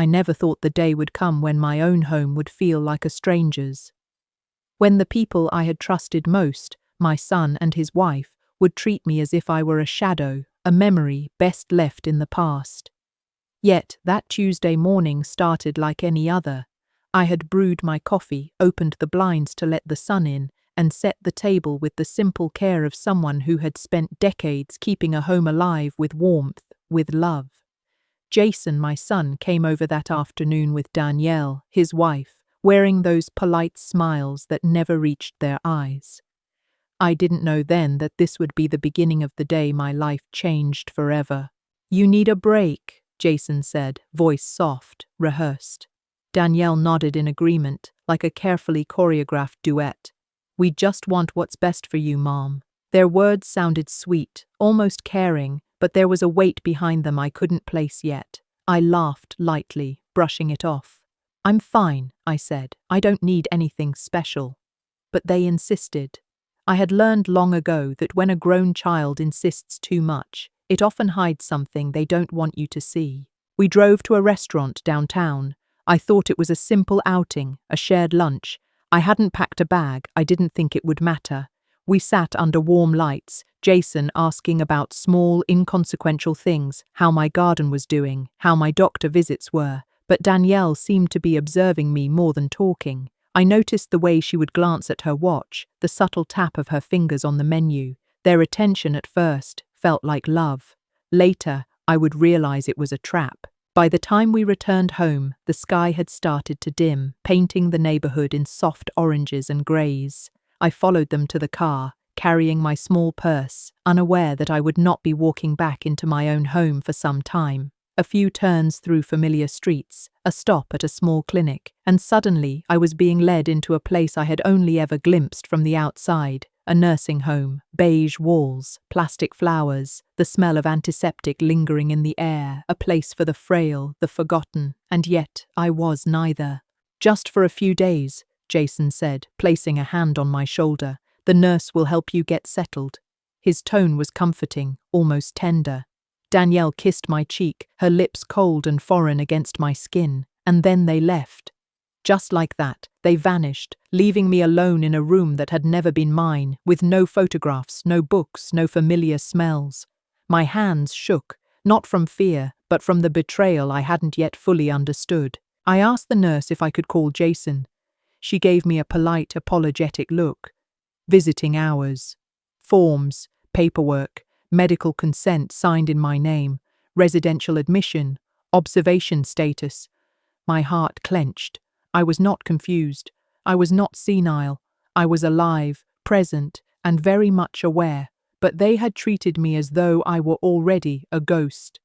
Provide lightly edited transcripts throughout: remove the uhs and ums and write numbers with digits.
I never thought the day would come when my own home would feel like a stranger's. When the people I had trusted most, my son and his wife, would treat me as if I were a shadow, a memory best left in the past. Yet that Tuesday morning started like any other. I had brewed my coffee, opened the blinds to let the sun in, and set the table with the simple care of someone who had spent decades keeping a home alive with warmth, with love. Jason, my son, came over that afternoon with Danielle, his wife, wearing those polite smiles that never reached their eyes. I didn't know then that this would be the beginning of the day my life changed forever. "You need a break," Jason said, voice soft, rehearsed. Danielle nodded in agreement, like a carefully choreographed duet. "We just want what's best for you, Mom." Their words sounded sweet, almost caring, but there was a weight behind them I couldn't place yet. I laughed lightly, brushing it off. "I'm fine," I said. "I don't need anything special." But they insisted. I had learned long ago that when a grown child insists too much, it often hides something they don't want you to see. We drove to a restaurant downtown. I thought it was a simple outing, a shared lunch. I hadn't packed a bag, I didn't think it would matter. We sat under warm lights, Jason asking about small, inconsequential things, how my garden was doing, how my doctor visits were, but Danielle seemed to be observing me more than talking. I noticed the way she would glance at her watch, the subtle tap of her fingers on the menu. Their attention at first felt like love. Later, I would realize it was a trap. By the time we returned home, the sky had started to dim, painting the neighborhood in soft oranges and grays. I followed them to the car, carrying my small purse, unaware that I would not be walking back into my own home for some time. A few turns through familiar streets, a stop at a small clinic, and suddenly I was being led into a place I had only ever glimpsed from the outside. A nursing home, beige walls, plastic flowers, the smell of antiseptic lingering in the air, a place for the frail, the forgotten, and yet I was neither. "Just for a few days," Jason said, placing a hand on my shoulder. "The nurse will help you get settled." His tone was comforting, almost tender. Danielle kissed my cheek, her lips cold and foreign against my skin, and then they left. Just like that, they vanished, leaving me alone in a room that had never been mine, with no photographs, no books, no familiar smells. My hands shook, not from fear, but from the betrayal I hadn't yet fully understood. I asked the nurse if I could call Jason. She gave me a polite, apologetic look. Visiting hours, forms, paperwork, medical consent signed in my name, residential admission, observation status. My heart clenched. I was not confused. I was not senile. I was alive, present, and very much aware, but they had treated me as though I were already a ghost.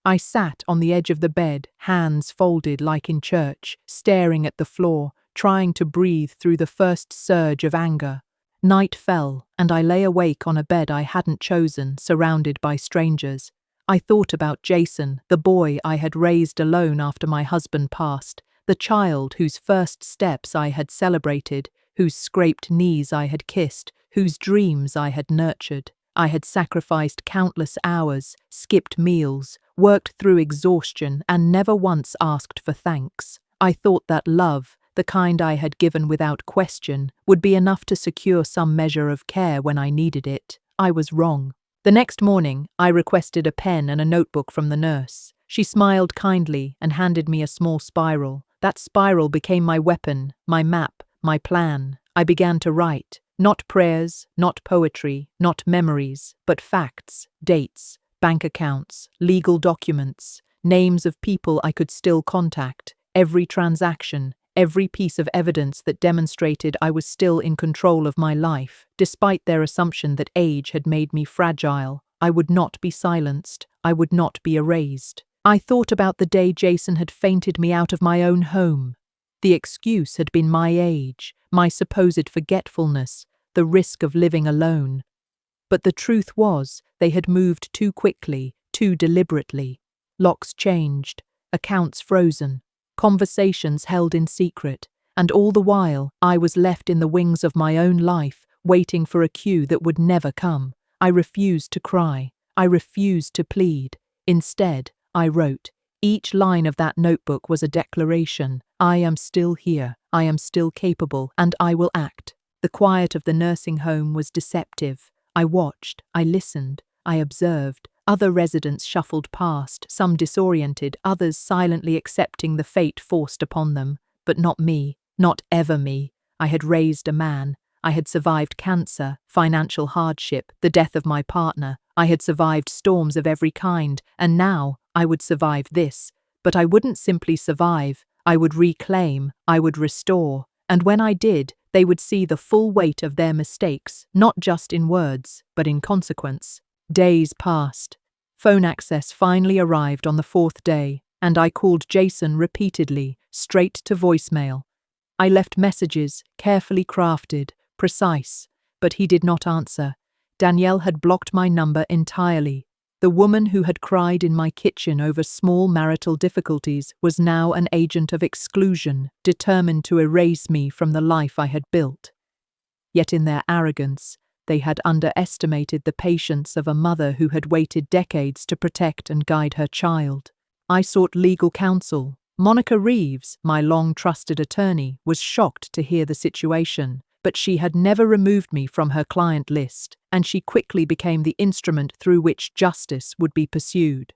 I sat on the edge of the bed, hands folded like in church, staring at the floor, trying to breathe through the first surge of anger. Night fell, and I lay awake on a bed I hadn't chosen, surrounded by strangers. I thought about Jason, the boy I had raised alone after my husband passed, the child whose first steps I had celebrated, whose scraped knees I had kissed, whose dreams I had nurtured. I had sacrificed countless hours, skipped meals, worked through exhaustion, and never once asked for thanks. I thought that love, the kind I had given without question, would be enough to secure some measure of care when I needed it. I was wrong. The next morning, I requested a pen and a notebook from the nurse. She smiled kindly and handed me a small spiral. That spiral became my weapon, my map, my plan. I began to write. Not prayers, not poetry, not memories, but facts, dates, bank accounts, legal documents, names of people I could still contact, every transaction, every piece of evidence that demonstrated I was still in control of my life. Despite their assumption that age had made me fragile, I would not be silenced. I would not be erased. I thought about the day Jason had fainted me out of my own home. The excuse had been my age, my supposed forgetfulness, the risk of living alone. But the truth was, they had moved too quickly, too deliberately. Locks changed, accounts frozen, conversations held in secret, and all the while I was left in the wings of my own life, waiting for a cue that would never come. I refused to cry. I refused to plead. Instead, I wrote, Each line of that notebook was a declaration. I am still here, I am still capable, and I will act. The quiet of the nursing home was deceptive. I watched, I listened, I observed. Other residents shuffled past, some disoriented, others silently accepting the fate forced upon them. But not me, not ever me. I had raised a man. I had survived cancer, financial hardship, the death of my partner. I had survived storms of every kind, and now I would survive this. But I wouldn't simply survive. I would reclaim, I would restore. And when I did, they would see the full weight of their mistakes, not just in words, but in consequence. Days passed. Phone access finally arrived on the 4th day, and I called Jason repeatedly, straight to voicemail. I left messages, carefully crafted, precise, but he did not answer. Danielle had blocked my number entirely. The woman who had cried in my kitchen over small marital difficulties was now an agent of exclusion, determined to erase me from the life I had built. Yet in their arrogance, they had underestimated the patience of a mother who had waited decades to protect and guide her child. I sought legal counsel. Monica Reeves, my long-trusted attorney, was shocked to hear the situation, but she had never removed me from her client list, and she quickly became the instrument through which justice would be pursued.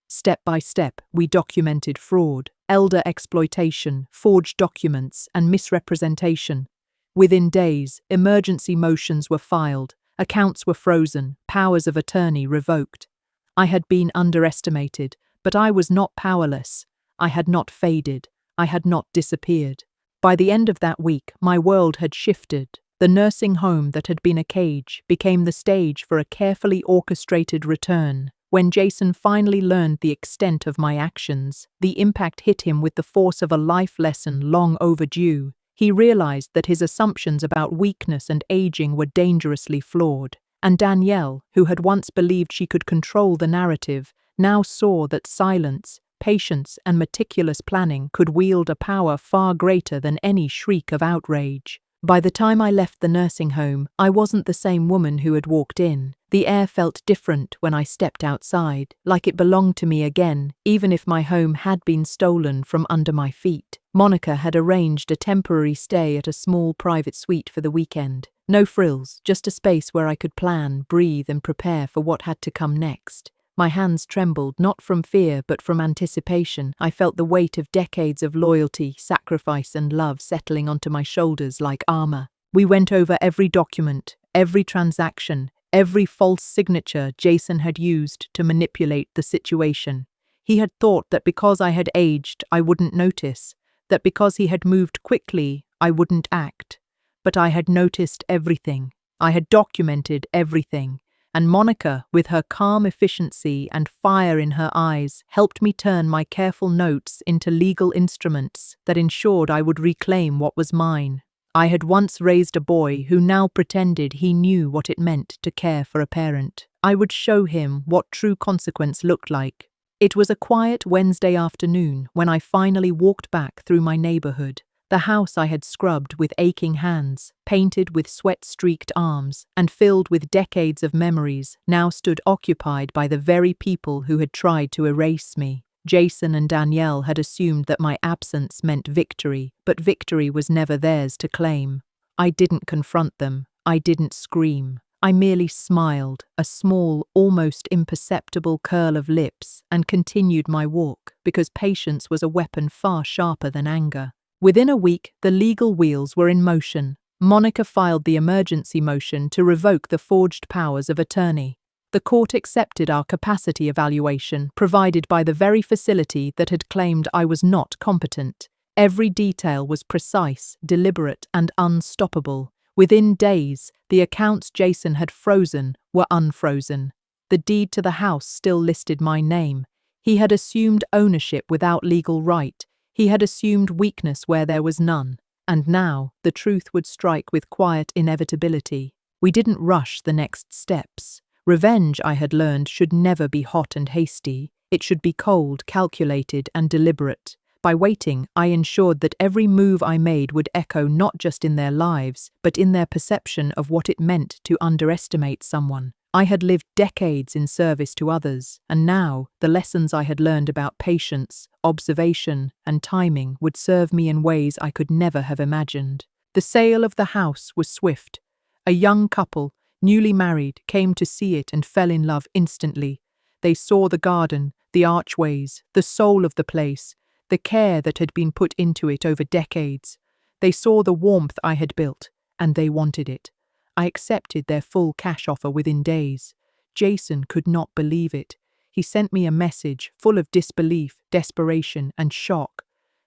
Step by step, we documented fraud, elder exploitation, forged documents, and misrepresentation. Within days, emergency motions were filed, accounts were frozen, powers of attorney revoked. I had been underestimated, but I was not powerless. I had not faded. I had not disappeared. By the end of that week, my world had shifted. The nursing home that had been a cage became the stage for a carefully orchestrated return. When Jason finally learned the extent of my actions, the impact hit him with the force of a life lesson long overdue. He realized that his assumptions about weakness and aging were dangerously flawed, and Danielle, who had once believed she could control the narrative, now saw that silence, patience, and meticulous planning could wield a power far greater than any shriek of outrage. By the time I left the nursing home, I wasn't the same woman who had walked in. The air felt different when I stepped outside, like it belonged to me again, even if my home had been stolen from under my feet. Monica had arranged a temporary stay at a small private suite for the weekend. No frills, just a space where I could plan, breathe, and prepare for what had to come next. My hands trembled, not from fear, but from anticipation. I felt the weight of decades of loyalty, sacrifice, and love settling onto my shoulders like armor. We went over every document, every transaction, every false signature Jason had used to manipulate the situation. He had thought that because I had aged, I wouldn't notice, that because he had moved quickly, I wouldn't act. But I had noticed everything. I had documented everything. And Monica, with her calm efficiency and fire in her eyes, helped me turn my careful notes into legal instruments that ensured I would reclaim what was mine. I had once raised a boy who now pretended he knew what it meant to care for a parent. I would show him what true consequence looked like. It was a quiet Wednesday afternoon when I finally walked back through my neighborhood. The house I had scrubbed with aching hands, painted with sweat-streaked arms, and filled with decades of memories, now stood occupied by the very people who had tried to erase me. Jason and Danielle had assumed that my absence meant victory, but victory was never theirs to claim. I didn't confront them. I didn't scream. I merely smiled, a small, almost imperceptible curl of lips, and continued my walk, because patience was a weapon far sharper than anger. Within a week, the legal wheels were in motion. Monica filed the emergency motion to revoke the forged powers of attorney. The court accepted our capacity evaluation, provided by the very facility that had claimed I was not competent. Every detail was precise, deliberate, and unstoppable. Within days, the accounts Jason had frozen were unfrozen. The deed to the house still listed my name. He had assumed ownership without legal right. He had assumed weakness where there was none. And now, the truth would strike with quiet inevitability. We didn't rush the next steps. Revenge, I had learned, should never be hot and hasty. It should be cold, calculated, and deliberate. By waiting, I ensured that every move I made would echo not just in their lives, but in their perception of what it meant to underestimate someone. I had lived decades in service to others, and now the lessons I had learned about patience, observation, and timing would serve me in ways I could never have imagined. The sale of the house was swift. A young couple, newly married, came to see it and fell in love instantly. They saw the garden, the archways, the soul of the place, the care that had been put into it over decades. They saw the warmth I had built, and they wanted it. I accepted their full cash offer within days. Jason could not believe it. He sent me a message full of disbelief, desperation, and shock.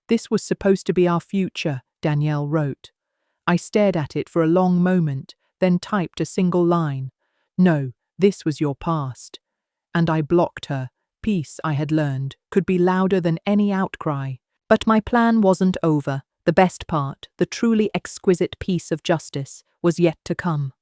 "This was supposed to be our future," Danielle wrote. I stared at it for a long moment, then typed a single line. "No, this was your past." And I blocked her. Peace, I had learned, could be louder than any outcry. But my plan wasn't over. The best part, the truly exquisite piece of justice, was yet to come.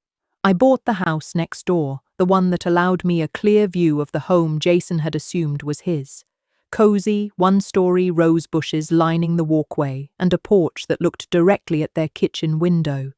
I bought the house next door, the one that allowed me a clear view of the home Jason had assumed was his. Cozy, one-story rose bushes lining the walkway, and a porch that looked directly at their kitchen window.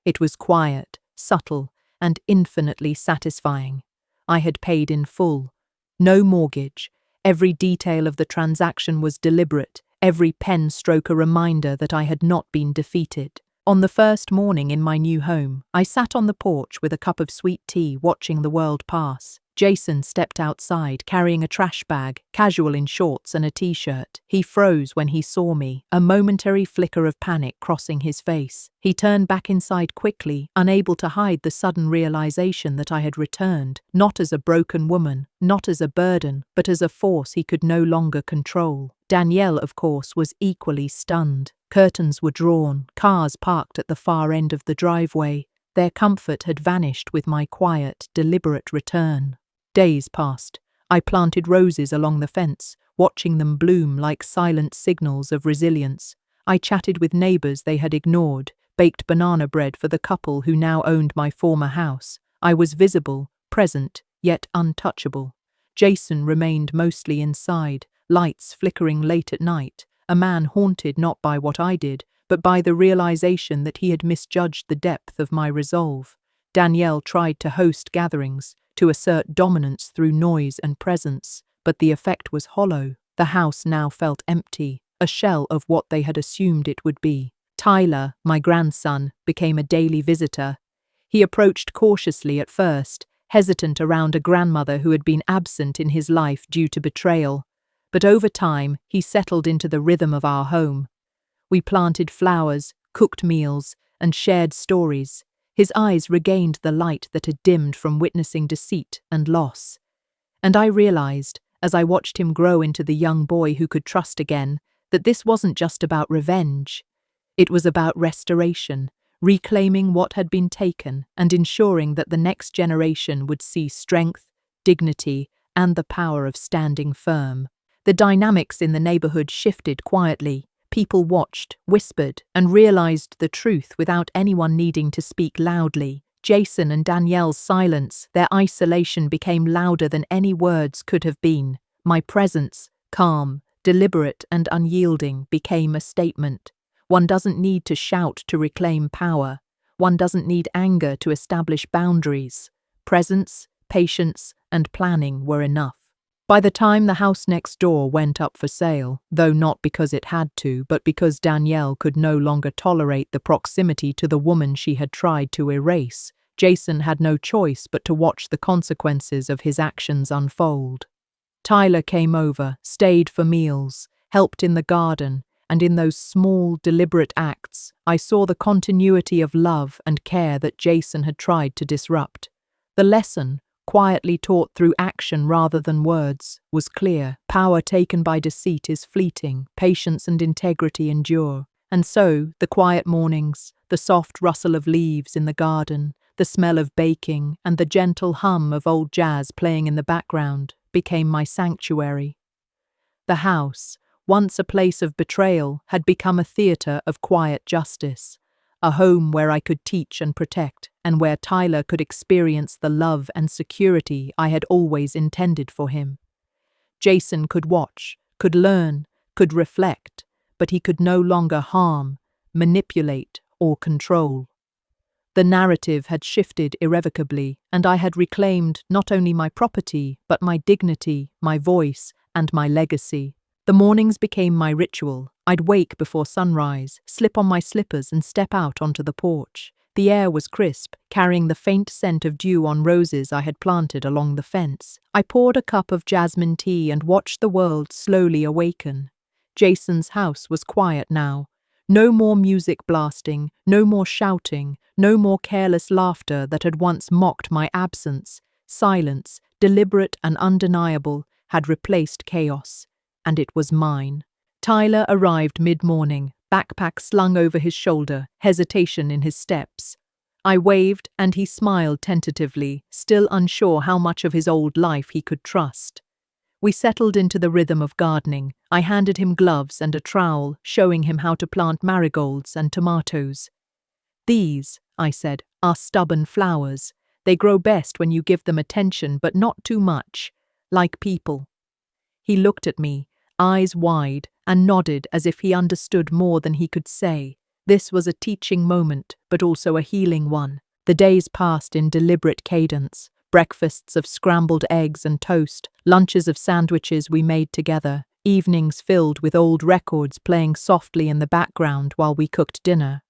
It was quiet, subtle, and infinitely satisfying. I had paid in full. No mortgage. Every detail of the transaction was deliberate, every pen stroke a reminder that I had not been defeated. On the first morning in my new home, I sat on the porch with a cup of sweet tea watching the world pass. Jason stepped outside carrying a trash bag, casual in shorts and a t-shirt. He froze when he saw me, a momentary flicker of panic crossing his face. He turned back inside quickly, unable to hide the sudden realization that I had returned, not as a broken woman, not as a burden, but as a force he could no longer control. Danielle, of course, was equally stunned. Curtains were drawn, cars parked at the far end of the driveway. Their comfort had vanished with my quiet, deliberate return. Days passed. I planted roses along the fence, watching them bloom like silent signals of resilience. I chatted with neighbors they had ignored, baked banana bread for the couple who now owned my former house. I was visible, present, yet untouchable. Jason remained mostly inside, lights flickering late at night, a man haunted not by what I did, but by the realization that he had misjudged the depth of my resolve. Danielle tried to host gatherings, to assert dominance through noise and presence, but the effect was hollow. The house now felt empty, a shell of what they had assumed it would be. Tyler, my grandson, became a daily visitor. He approached cautiously at first, hesitant around a grandmother who had been absent in his life due to betrayal. But over time, he settled into the rhythm of our home. We planted flowers, cooked meals, and shared stories. His eyes regained the light that had dimmed from witnessing deceit and loss. And I realized, as I watched him grow into the young boy who could trust again, that this wasn't just about revenge. It was about restoration, reclaiming what had been taken and ensuring that the next generation would see strength, dignity, and the power of standing firm. The dynamics in the neighborhood shifted quietly. People watched, whispered, and realized the truth without anyone needing to speak loudly. Jason and Danielle's silence, their isolation became louder than any words could have been. My presence, calm, deliberate, and unyielding, became a statement. One doesn't need to shout to reclaim power. One doesn't need anger to establish boundaries. Presence, patience, and planning were enough. By the time the house next door went up for sale, though not because it had to, but because Danielle could no longer tolerate the proximity to the woman she had tried to erase, Jason had no choice but to watch the consequences of his actions unfold. Tyler came over, stayed for meals, helped in the garden, and in those small, deliberate acts, I saw the continuity of love and care that Jason had tried to disrupt. The lesson, quietly taught through action rather than words, was clear. Power taken by deceit is fleeting, patience and integrity endure. And so, the quiet mornings, the soft rustle of leaves in the garden, the smell of baking, and the gentle hum of old jazz playing in the background became my sanctuary. The house, once a place of betrayal, had become a theater of quiet justice, a home where I could teach and protect, and where Tyler could experience the love and security I had always intended for him. Jason could watch, could learn, could reflect, but he could no longer harm, manipulate, or control. The narrative had shifted irrevocably, and I had reclaimed not only my property, but my dignity, my voice, and my legacy. The mornings became my ritual. I'd wake before sunrise, slip on my slippers, and step out onto the porch. The air was crisp, carrying the faint scent of dew on roses I had planted along the fence. I poured a cup of jasmine tea and watched the world slowly awaken. Jason's house was quiet now. No more music blasting, no more shouting, no more careless laughter that had once mocked my absence. Silence, deliberate and undeniable, had replaced chaos, and it was mine. Tyler arrived mid-morning, backpack slung over his shoulder, hesitation in his steps. I waved, and he smiled tentatively, still unsure how much of his old life he could trust. We settled into the rhythm of gardening. I handed him gloves and a trowel, showing him how to plant marigolds and tomatoes. "These," I said, "are stubborn flowers. They grow best when you give them attention, but not too much, like people." He looked at me, eyes wide, and nodded as if he understood more than he could say. This was a teaching moment, but also a healing one. The days passed in deliberate cadence. Breakfasts of scrambled eggs and toast, lunches of sandwiches we made together, evenings filled with old records playing softly in the background while we cooked dinner.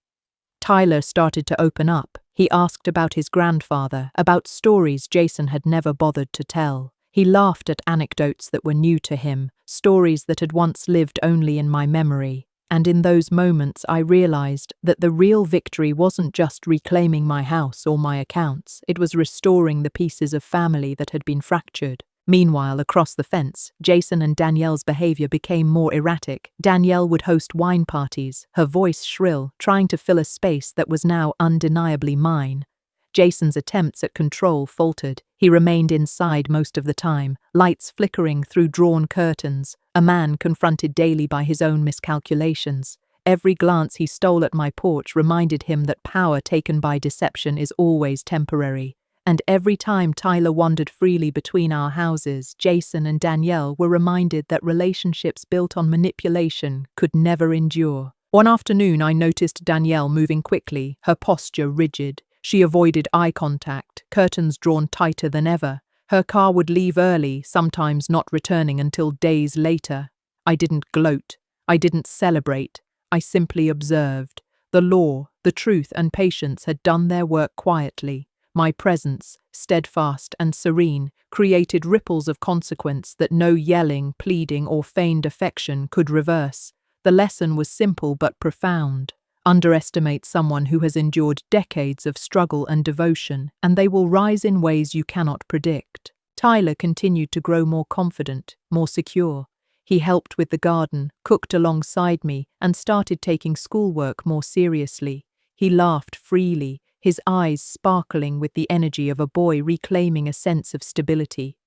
Tyler started to open up. He asked about his grandfather, about stories Jason had never bothered to tell. He laughed at anecdotes that were new to him, stories that had once lived only in my memory. And in those moments I realized that the real victory wasn't just reclaiming my house or my accounts, it was restoring the pieces of family that had been fractured. Meanwhile, across the fence, Jason and Danielle's behavior became more erratic. Danielle would host wine parties, her voice shrill, trying to fill a space that was now undeniably mine. Jason's attempts at control faltered. He remained inside most of the time, lights flickering through drawn curtains, a man confronted daily by his own miscalculations. Every glance he stole at my porch reminded him that power taken by deception is always temporary. And every time Tyler wandered freely between our houses, Jason and Danielle were reminded that relationships built on manipulation could never endure. One afternoon I noticed Danielle moving quickly, her posture rigid. She avoided eye contact, curtains drawn tighter than ever. Her car would leave early, sometimes not returning until days later. I didn't gloat. I didn't celebrate. I simply observed. The law, the truth, and patience had done their work quietly. My presence, steadfast and serene, created ripples of consequence that no yelling, pleading, or feigned affection could reverse. The lesson was simple but profound. Underestimate someone who has endured decades of struggle and devotion, and they will rise in ways you cannot predict. Tyler continued to grow more confident, more secure. He helped with the garden, cooked alongside me, and started taking schoolwork more seriously. He laughed freely, his eyes sparkling with the energy of a boy reclaiming a sense of stability.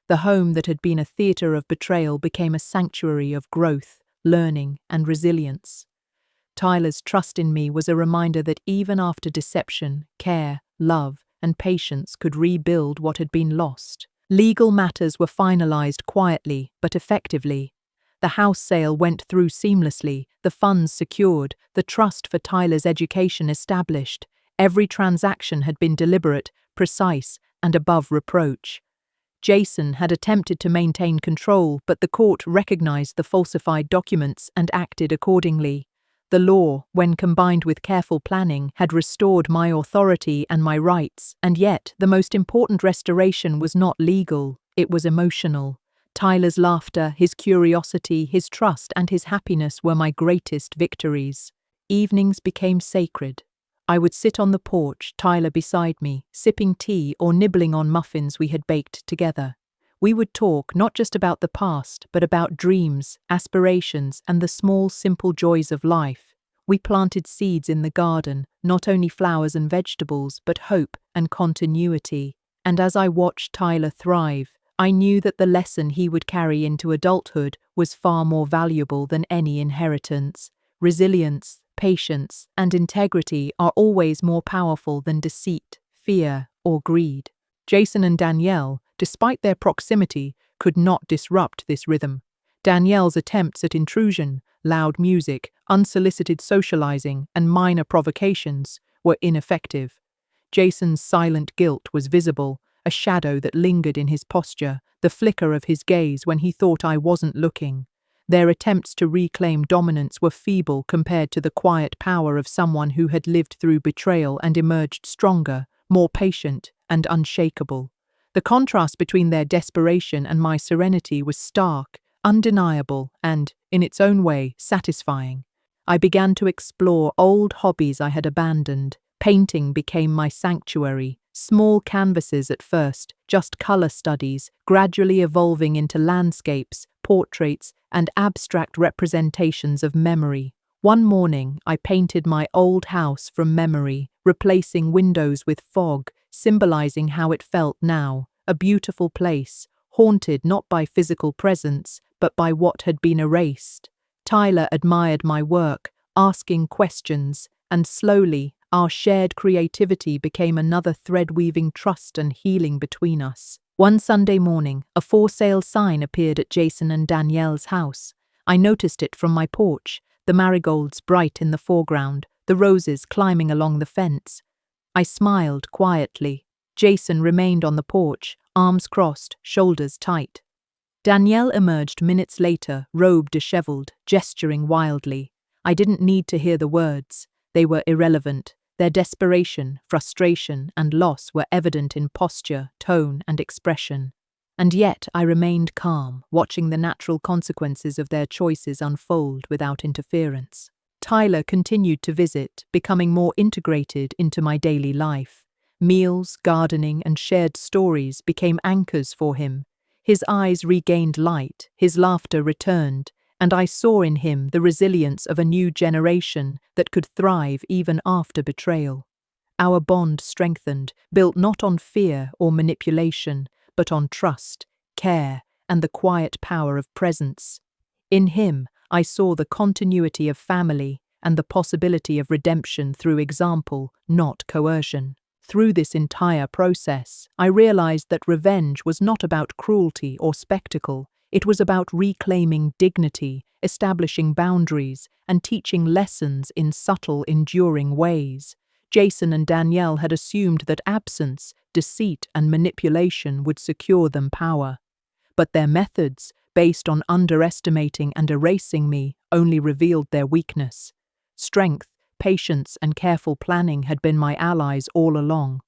The home that had been a theater of betrayal became a sanctuary of growth, learning, and resilience. Tyler's trust in me was a reminder that even after deception, care, love, and patience could rebuild what had been lost. Legal matters were finalized quietly but effectively. The house sale went through seamlessly, the funds secured, the trust for Tyler's education established. Every transaction had been deliberate, precise, and above reproach. Jason had attempted to maintain control, but the court recognized the falsified documents and acted accordingly. The law, when combined with careful planning, had restored my authority and my rights, and yet the most important restoration was not legal, it was emotional. Tyler's laughter, his curiosity, his trust, and his happiness were my greatest victories. Evenings became sacred. I would sit on the porch, Tyler beside me, sipping tea or nibbling on muffins we had baked together. We would talk not just about the past, but about dreams, aspirations, and the small, simple joys of life. We planted seeds in the garden, not only flowers and vegetables, but hope and continuity. And as I watched Tyler thrive, I knew that the lesson he would carry into adulthood was far more valuable than any inheritance. Resilience, patience, and integrity are always more powerful than deceit, fear, or greed. Jason and Danielle, despite their proximity, could not disrupt this rhythm. Danielle's attempts at intrusion, loud music, unsolicited socializing, and minor provocations were ineffective. Jason's silent guilt was visible, a shadow that lingered in his posture, the flicker of his gaze when he thought I wasn't looking. Their attempts to reclaim dominance were feeble compared to the quiet power of someone who had lived through betrayal and emerged stronger, more patient, and unshakable. The contrast between their desperation and my serenity was stark, undeniable, and, in its own way, satisfying. I began to explore old hobbies I had abandoned. Painting became my sanctuary, small canvases at first, just color studies, gradually evolving into landscapes, portraits, and abstract representations of memory. One morning, I painted my old house from memory, replacing windows with fog, symbolizing how it felt now, a beautiful place, haunted not by physical presence, but by what had been erased. Tyler admired my work, asking questions, and slowly, our shared creativity became another thread weaving trust and healing between us. One Sunday morning, a for-sale sign appeared at Jason and Danielle's house. I noticed it from my porch, the marigolds bright in the foreground, the roses climbing along the fence. I smiled quietly. Jason remained on the porch, arms crossed, shoulders tight. Danielle emerged minutes later, robe disheveled, gesturing wildly. I didn't need to hear the words. They were irrelevant. Their desperation, frustration, and loss were evident in posture, tone, and expression. And yet I remained calm, watching the natural consequences of their choices unfold without interference. Tyler continued to visit, becoming more integrated into my daily life. Meals, gardening, and shared stories became anchors for him. His eyes regained light, his laughter returned, and I saw in him the resilience of a new generation that could thrive even after betrayal. Our bond strengthened, built not on fear or manipulation, but on trust, care, and the quiet power of presence. In him, I saw the continuity of family and the possibility of redemption through example, not coercion. Through this entire process, I realized that revenge was not about cruelty or spectacle. It was about reclaiming dignity, establishing boundaries, and teaching lessons in subtle, enduring ways. Jason and Danielle had assumed that absence, deceit, and manipulation would secure them power. But their methods, based on underestimating and erasing me, only revealed their weakness. Strength, patience, and careful planning had been my allies all along.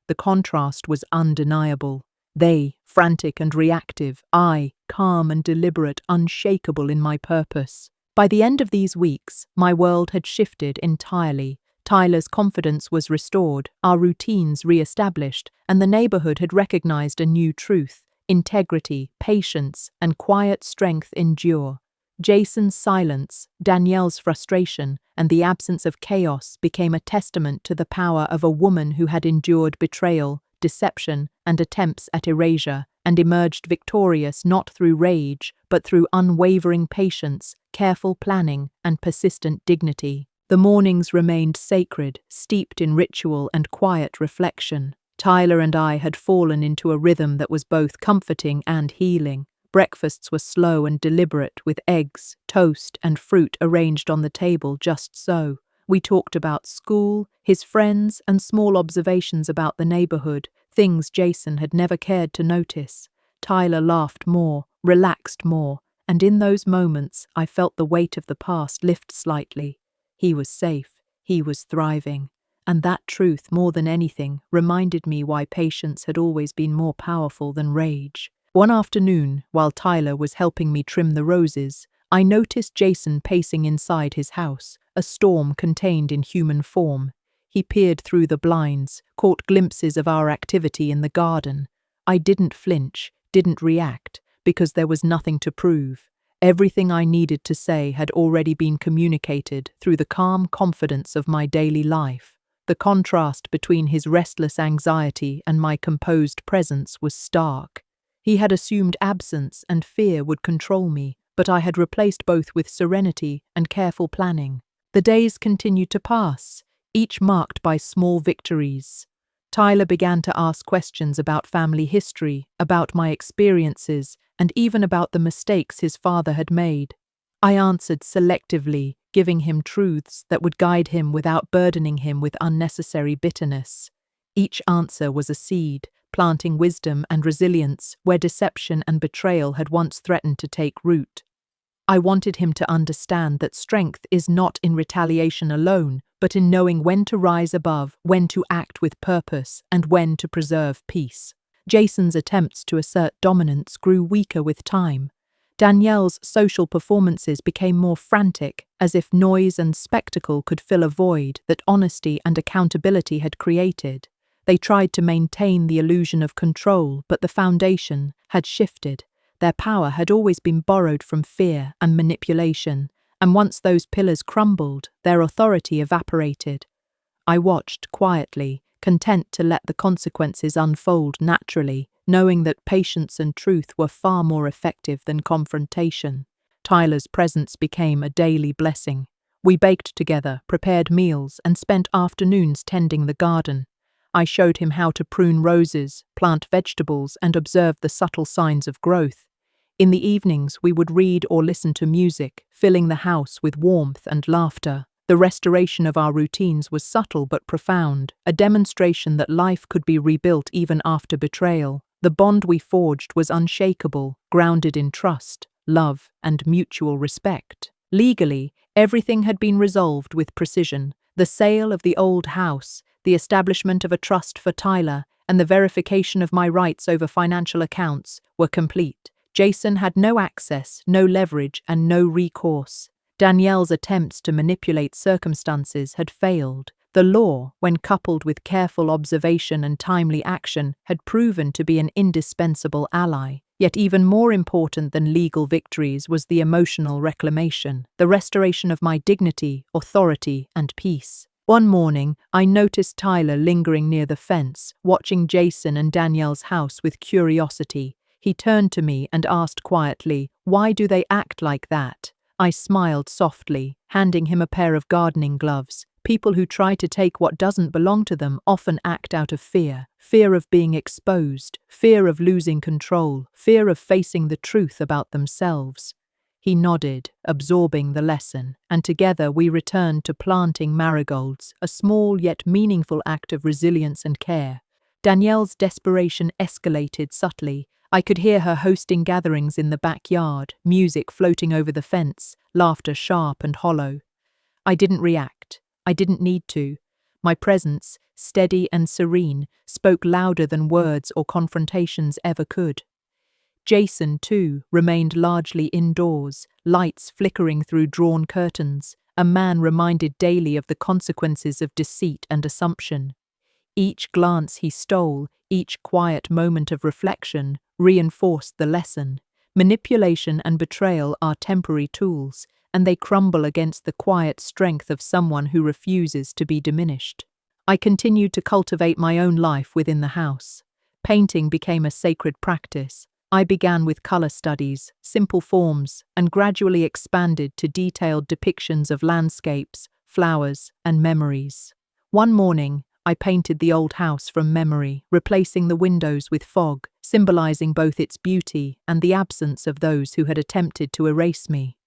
The contrast was undeniable. They, frantic and reactive, I, calm and deliberate, unshakable in my purpose. By the end of these weeks, my world had shifted entirely. Tyler's confidence was restored, our routines re-established, and the neighborhood had recognized a new truth. Integrity, patience, and quiet strength endure. Jason's silence, Danielle's frustration, and the absence of chaos became a testament to the power of a woman who had endured betrayal, deception, and attempts at erasure, and emerged victorious not through rage, but through unwavering patience, careful planning, and persistent dignity. The mornings remained sacred, steeped in ritual and quiet reflection. Tyler and I had fallen into a rhythm that was both comforting and healing. Breakfasts were slow and deliberate, with eggs, toast, and fruit arranged on the table just so. We talked about school, his friends, and small observations about the neighborhood, things Jason had never cared to notice. Tyler laughed more, relaxed more, and in those moments I felt the weight of the past lift slightly. He was safe, he was thriving, and that truth, more than anything, reminded me why patience had always been more powerful than rage. One afternoon, while Tyler was helping me trim the roses, I noticed Jason pacing inside his house, a storm contained in human form. He peered through the blinds, caught glimpses of our activity in the garden. I didn't flinch, didn't react, because there was nothing to prove. Everything I needed to say had already been communicated through the calm confidence of my daily life. The contrast between his restless anxiety and my composed presence was stark. He had assumed absence and fear would control me, but I had replaced both with serenity and careful planning. The days continued to pass, each marked by small victories. Tyler began to ask questions about family history, about my experiences, and even about the mistakes his father had made. I answered selectively, giving him truths that would guide him without burdening him with unnecessary bitterness. Each answer was a seed, planting wisdom and resilience where deception and betrayal had once threatened to take root. I wanted him to understand that strength is not in retaliation alone, but in knowing when to rise above, when to act with purpose, and when to preserve peace. Jason's attempts to assert dominance grew weaker with time. Danielle's social performances became more frantic, as if noise and spectacle could fill a void that honesty and accountability had created. They tried to maintain the illusion of control, but the foundation had shifted. Their power had always been borrowed from fear and manipulation, and once those pillars crumbled, their authority evaporated. I watched quietly, content to let the consequences unfold naturally, knowing that patience and truth were far more effective than confrontation. Tyler's presence became a daily blessing. We baked together, prepared meals, and spent afternoons tending the garden. I showed him how to prune roses, plant vegetables, and observe the subtle signs of growth. In the evenings, we would read or listen to music, filling the house with warmth and laughter. The restoration of our routines was subtle but profound, a demonstration that life could be rebuilt even after betrayal. The bond we forged was unshakable, grounded in trust, love, and mutual respect. Legally, everything had been resolved with precision. The sale of the old house, the establishment of a trust for Tyler, and the verification of my rights over financial accounts were complete. Jason had no access, no leverage, and no recourse. Danielle's attempts to manipulate circumstances had failed. The law, when coupled with careful observation and timely action, had proven to be an indispensable ally. Yet even more important than legal victories was the emotional reclamation, the restoration of my dignity, authority, and peace. One morning, I noticed Tyler lingering near the fence, watching Jason and Danielle's house with curiosity. He turned to me and asked quietly, "Why do they act like that?" I smiled softly, handing him a pair of gardening gloves. People who try to take what doesn't belong to them often act out of fear. Fear of being exposed, fear of losing control, fear of facing the truth about themselves. He nodded, absorbing the lesson, and together we returned to planting marigolds, a small yet meaningful act of resilience and care. Danielle's desperation escalated subtly. I could hear her hosting gatherings in the backyard, music floating over the fence, laughter sharp and hollow. I didn't react. I didn't need to. My presence, steady and serene, spoke louder than words or confrontations ever could. Jason, too, remained largely indoors, lights flickering through drawn curtains, a man reminded daily of the consequences of deceit and assumption. Each glance he stole, each quiet moment of reflection, reinforced the lesson. Manipulation and betrayal are temporary tools, and they crumble against the quiet strength of someone who refuses to be diminished. I continued to cultivate my own life within the house. Painting became a sacred practice. I began with color studies, simple forms, and gradually expanded to detailed depictions of landscapes, flowers, and memories. One morning, I painted the old house from memory, replacing the windows with fog, symbolizing both its beauty and the absence of those who had attempted to erase me.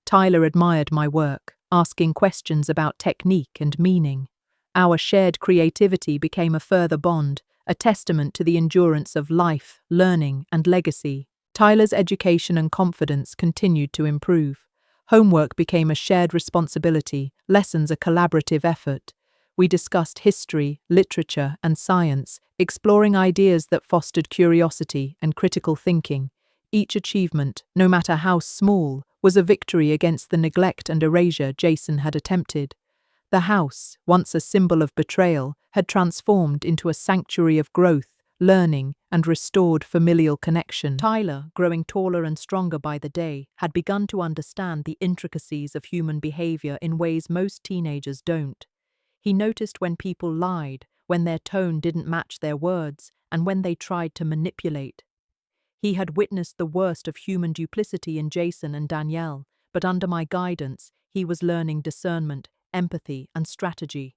Tyler admired my work, asking questions about technique and meaning. Our shared creativity became a further bond, a testament to the endurance of life, learning, and legacy. Tyler's education and confidence continued to improve. Homework became a shared responsibility, lessons a collaborative effort. We discussed history, literature, and science, exploring ideas that fostered curiosity and critical thinking. Each achievement, no matter how small, was a victory against the neglect and erasure Jason had attempted. The house, once a symbol of betrayal, had transformed into a sanctuary of growth, learning, and restored familial connection. Tyler, growing taller and stronger by the day, had begun to understand the intricacies of human behavior in ways most teenagers don't. He noticed when people lied, when their tone didn't match their words, and when they tried to manipulate. He had witnessed the worst of human duplicity in Jason and Danielle, but under my guidance, he was learning discernment, empathy, and strategy.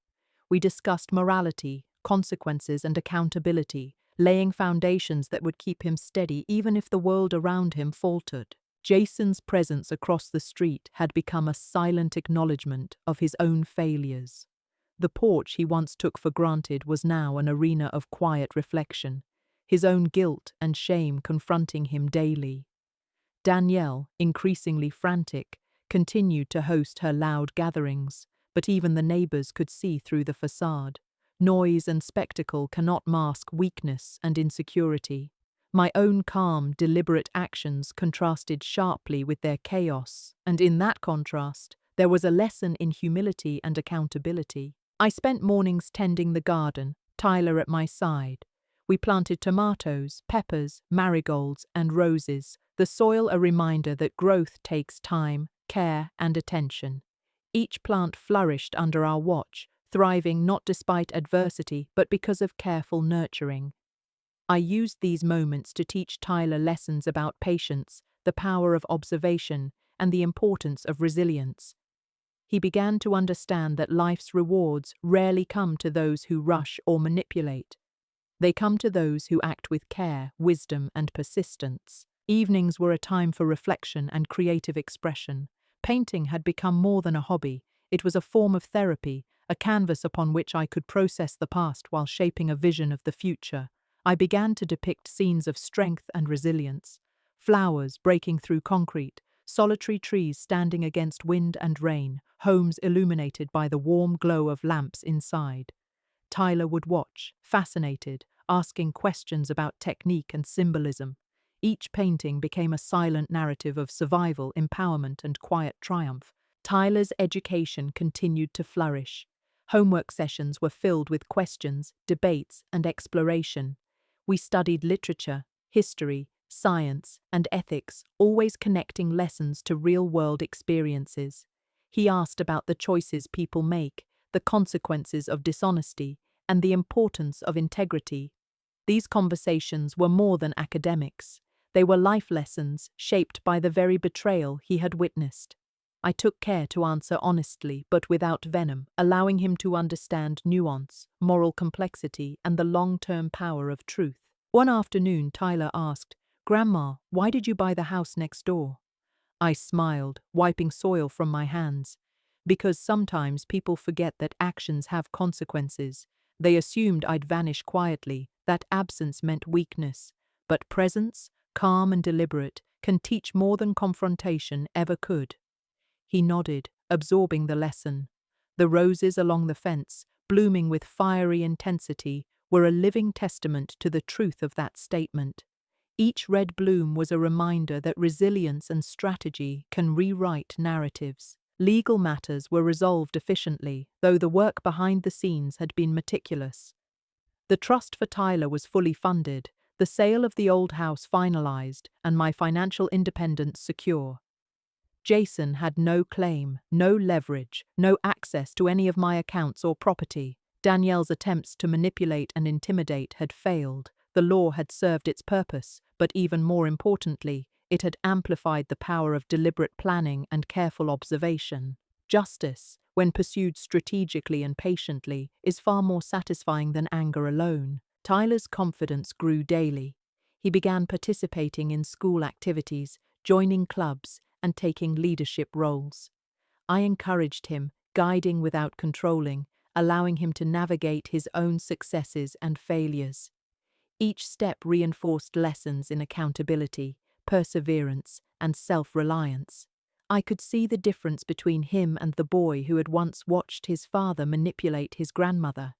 We discussed morality, consequences, and accountability, laying foundations that would keep him steady even if the world around him faltered. Jason's presence across the street had become a silent acknowledgement of his own failures. The porch he once took for granted was now an arena of quiet reflection, his own guilt and shame confronting him daily. Danielle, increasingly frantic, continued to host her loud gatherings, but even the neighbors could see through the facade. Noise and spectacle cannot mask weakness and insecurity. My own calm, deliberate actions contrasted sharply with their chaos, and in that contrast, there was a lesson in humility and accountability. I spent mornings tending the garden, Tyler at my side. We planted tomatoes, peppers, marigolds, and roses, the soil a reminder that growth takes time, care, and attention. Each plant flourished under our watch, thriving not despite adversity but because of careful nurturing. I used these moments to teach Tyler lessons about patience, the power of observation, and the importance of resilience. He began to understand that life's rewards rarely come to those who rush or manipulate. They come to those who act with care, wisdom, and persistence. Evenings were a time for reflection and creative expression. Painting had become more than a hobby. It was a form of therapy, a canvas upon which I could process the past while shaping a vision of the future. I began to depict scenes of strength and resilience. Flowers breaking through concrete, solitary trees standing against wind and rain, homes illuminated by the warm glow of lamps inside. Tyler would watch, fascinated, asking questions about technique and symbolism. Each painting became a silent narrative of survival, empowerment, and quiet triumph. Tyler's education continued to flourish. Homework sessions were filled with questions, debates, and exploration. We studied literature, history, science, and ethics, always connecting lessons to real-world experiences. He asked about the choices people make, the consequences of dishonesty, and the importance of integrity. These conversations were more than academics. They were life lessons shaped by the very betrayal he had witnessed. I took care to answer honestly but without venom, allowing him to understand nuance, moral complexity, and the long-term power of truth. One afternoon, Tyler asked, "Grandma, why did you buy the house next door?" I smiled, wiping soil from my hands. Because sometimes people forget that actions have consequences. They assumed I'd vanish quietly, that absence meant weakness. But presence, calm and deliberate, can teach more than confrontation ever could. He nodded, absorbing the lesson. The roses along the fence, blooming with fiery intensity, were a living testament to the truth of that statement. Each red bloom was a reminder that resilience and strategy can rewrite narratives. Legal matters were resolved efficiently, though the work behind the scenes had been meticulous. The trust for Tyler was fully funded, the sale of the old house finalized, and my financial independence secure. Jason had no claim, no leverage, no access to any of my accounts or property. Danielle's attempts to manipulate and intimidate had failed. The law had served its purpose, but even more importantly, it had amplified the power of deliberate planning and careful observation. Justice, when pursued strategically and patiently, is far more satisfying than anger alone. Tyler's confidence grew daily. He began participating in school activities, joining clubs, and taking leadership roles. I encouraged him, guiding without controlling, allowing him to navigate his own successes and failures. Each step reinforced lessons in accountability, perseverance, and self-reliance. I could see the difference between him and the boy who had once watched his father manipulate his grandmother.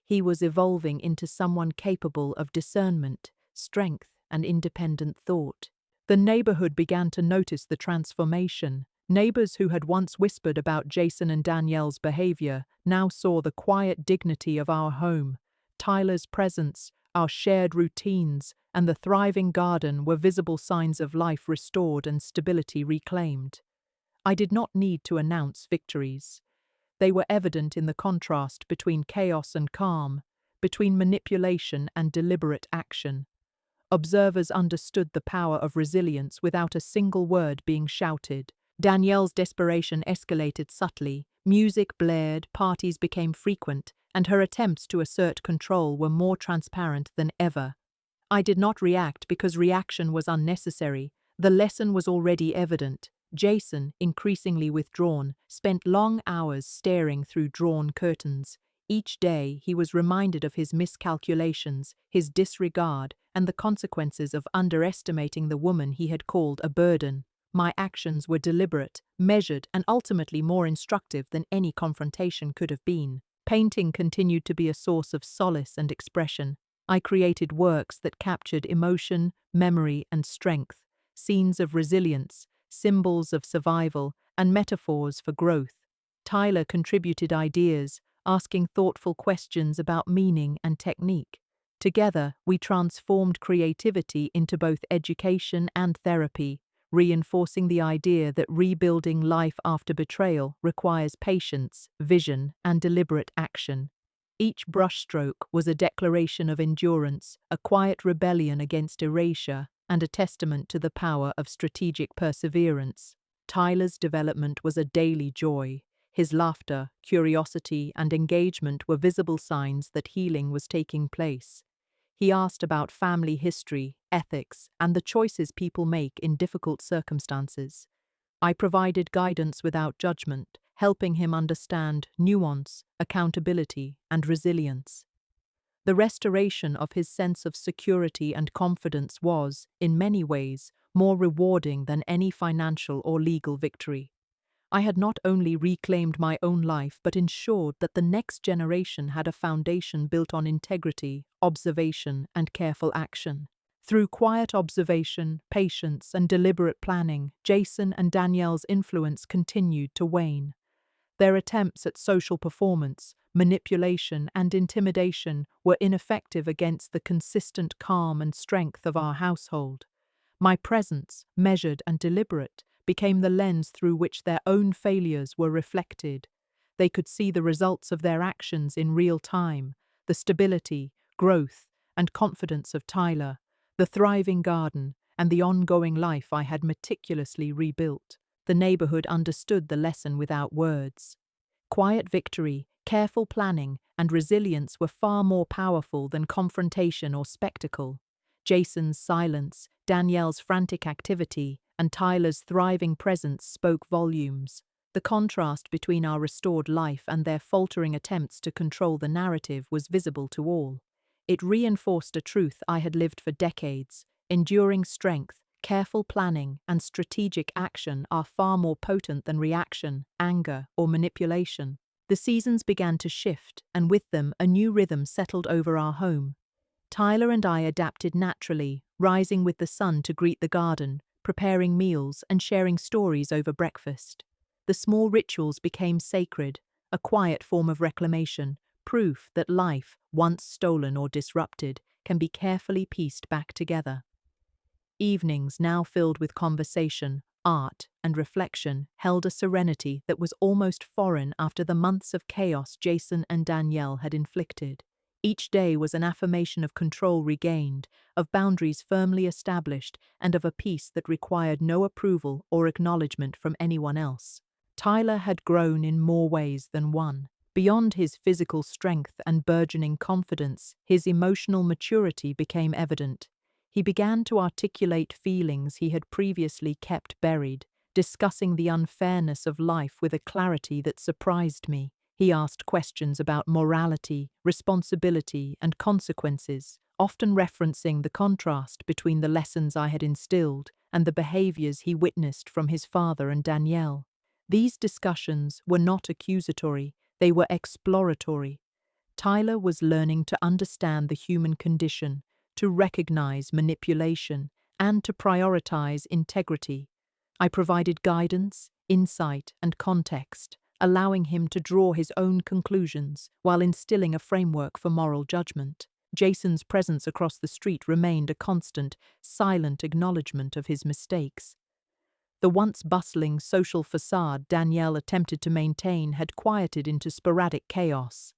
He was evolving into someone capable of discernment, strength, and independent thought. The neighborhood began to notice the transformation. Neighbors who had once whispered about Jason and Danielle's behavior now saw the quiet dignity of our home. Tyler's presence, our shared routines, and the thriving garden were visible signs of life restored and stability reclaimed. I did not need to announce victories. They were evident in the contrast between chaos and calm, between manipulation and deliberate action. Observers understood the power of resilience without a single word being shouted. Danielle's desperation escalated subtly. Music blared, parties became frequent, and her attempts to assert control were more transparent than ever. I did not react because reaction was unnecessary. The lesson was already evident. Jason, increasingly withdrawn, spent long hours staring through drawn curtains. Each day he was reminded of his miscalculations, his disregard, and the consequences of underestimating the woman he had called a burden. My actions were deliberate, measured, and ultimately more instructive than any confrontation could have been. Painting continued to be a source of solace and expression. I created works that captured emotion, memory, and strength, scenes of resilience, symbols of survival, and metaphors for growth. Tyler contributed ideas, asking thoughtful questions about meaning and technique. Together, we transformed creativity into both education and therapy, reinforcing the idea that rebuilding life after betrayal requires patience, vision, and deliberate action. Each brushstroke was a declaration of endurance, a quiet rebellion against erasure, and a testament to the power of strategic perseverance. Tyler's development was a daily joy. His laughter, curiosity, and engagement were visible signs that healing was taking place. He asked about family history, ethics, and the choices people make in difficult circumstances. I provided guidance without judgment, helping him understand nuance, accountability, and resilience. The restoration of his sense of security and confidence was, in many ways, more rewarding than any financial or legal victory. I had not only reclaimed my own life but ensured that the next generation had a foundation built on integrity, observation, and careful action. Through quiet observation, patience, and deliberate planning, Jason and Danielle's influence continued to wane. Their attempts at social performance, manipulation, and intimidation were ineffective against the consistent calm and strength of our household. My presence, measured and deliberate, became the lens through which their own failures were reflected. They could see the results of their actions in real time, the stability, growth, and confidence of Tyler, the thriving garden, and the ongoing life I had meticulously rebuilt. The neighborhood understood the lesson without words. Quiet victory, careful planning, and resilience were far more powerful than confrontation or spectacle. Jason's silence, Danielle's frantic activity, and Tyler's thriving presence spoke volumes. The contrast between our restored life and their faltering attempts to control the narrative was visible to all. It reinforced a truth I had lived for decades: enduring strength, careful planning, and strategic action are far more potent than reaction, anger, or manipulation. The seasons began to shift, and with them a new rhythm settled over our home. Tyler and I adapted naturally, rising with the sun to greet the garden, preparing meals, and sharing stories over breakfast. The small rituals became sacred, a quiet form of reclamation, proof that life, once stolen or disrupted, can be carefully pieced back together. Evenings, now filled with conversation, art, and reflection, held a serenity that was almost foreign after the months of chaos Jason and Danielle had inflicted. Each day was an affirmation of control regained, of boundaries firmly established, and of a peace that required no approval or acknowledgement from anyone else. Tyler had grown in more ways than one. Beyond his physical strength and burgeoning confidence, his emotional maturity became evident. He began to articulate feelings he had previously kept buried, discussing the unfairness of life with a clarity that surprised me. He asked questions about morality, responsibility, and consequences, often referencing the contrast between the lessons I had instilled and the behaviors he witnessed from his father and Danielle. These discussions were not accusatory, they were exploratory. Tyler was learning to understand the human condition, to recognize manipulation, and to prioritize integrity. I provided guidance, insight, and context, allowing him to draw his own conclusions while instilling a framework for moral judgment. Jason's presence across the street remained a constant, silent acknowledgement of his mistakes. The once bustling social facade Danielle attempted to maintain had quieted into sporadic chaos.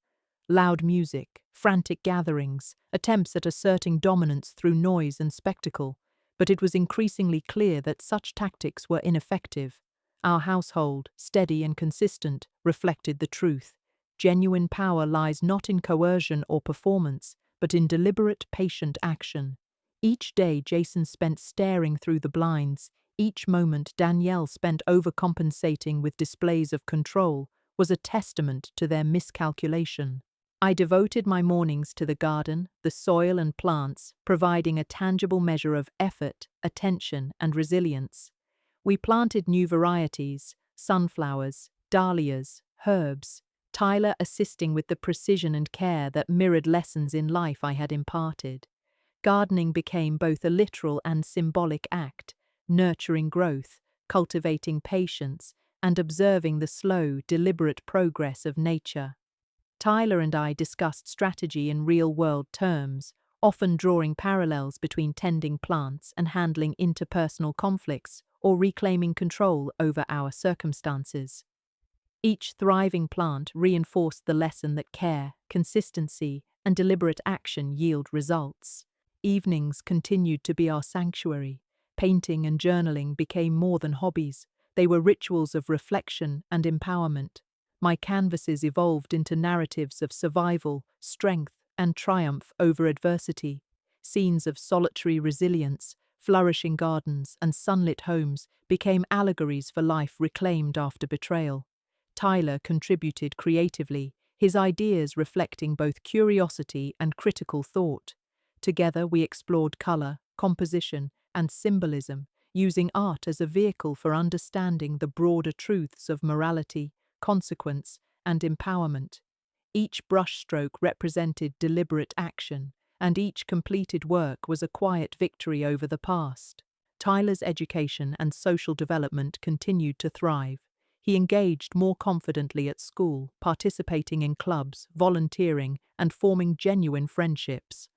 Loud music, frantic gatherings, attempts at asserting dominance through noise and spectacle, but it was increasingly clear that such tactics were ineffective. Our household, steady and consistent, reflected the truth. Genuine power lies not in coercion or performance, but in deliberate, patient action. Each day Jason spent staring through the blinds, each moment Danielle spent overcompensating with displays of control, was a testament to their miscalculation. I devoted my mornings to the garden, the soil and plants, providing a tangible measure of effort, attention, and resilience. We planted new varieties, sunflowers, dahlias, herbs, Tyler assisting with the precision and care that mirrored lessons in life I had imparted. Gardening became both a literal and symbolic act, nurturing growth, cultivating patience, and observing the slow, deliberate progress of nature. Tyler and I discussed strategy in real-world terms, often drawing parallels between tending plants and handling interpersonal conflicts or reclaiming control over our circumstances. Each thriving plant reinforced the lesson that care, consistency, and deliberate action yield results. Evenings continued to be our sanctuary. Painting and journaling became more than hobbies. They were rituals of reflection and empowerment. My canvases evolved into narratives of survival, strength, and triumph over adversity. Scenes of solitary resilience, flourishing gardens, and sunlit homes became allegories for life reclaimed after betrayal. Tyler contributed creatively, his ideas reflecting both curiosity and critical thought. Together we explored color, composition, and symbolism, using art as a vehicle for understanding the broader truths of morality, consequence, and empowerment. Each brushstroke represented deliberate action, and each completed work was a quiet victory over the past. Tyler's education and social development continued to thrive. He engaged more confidently at school, participating in clubs, volunteering, and forming genuine friendships.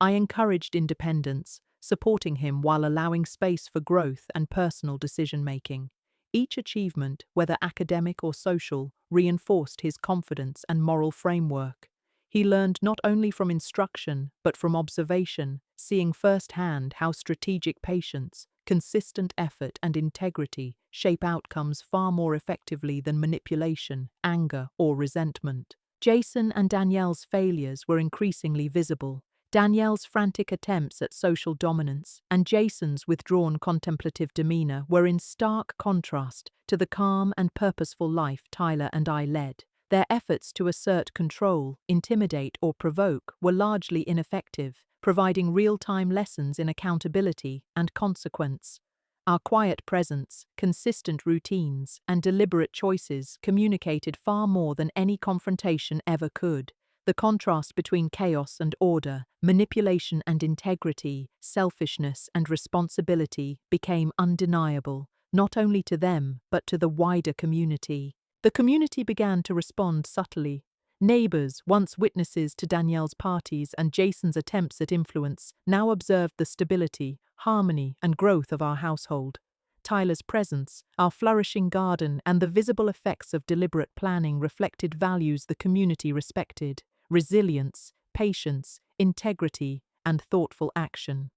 I encouraged independence, supporting him while allowing space for growth and personal decision-making. Each achievement, whether academic or social, reinforced his confidence and moral framework. He learned not only from instruction, but from observation, seeing firsthand how strategic patience, consistent effort, and integrity shape outcomes far more effectively than manipulation, anger, or resentment. Jason and Danielle's failures were increasingly visible. Danielle's frantic attempts at social dominance and Jason's withdrawn contemplative demeanor were in stark contrast to the calm and purposeful life Tyler and I led. Their efforts to assert control, intimidate, or provoke were largely ineffective, providing real-time lessons in accountability and consequence. Our quiet presence, consistent routines, and deliberate choices communicated far more than any confrontation ever could. The contrast between chaos and order, manipulation and integrity, selfishness and responsibility became undeniable, not only to them, but to the wider community. The community began to respond subtly. Neighbors, once witnesses to Danielle's parties and Jason's attempts at influence, now observed the stability, harmony, and growth of our household. Tyler's presence, our flourishing garden, and the visible effects of deliberate planning reflected values the community respected: resilience, patience, integrity, and thoughtful action.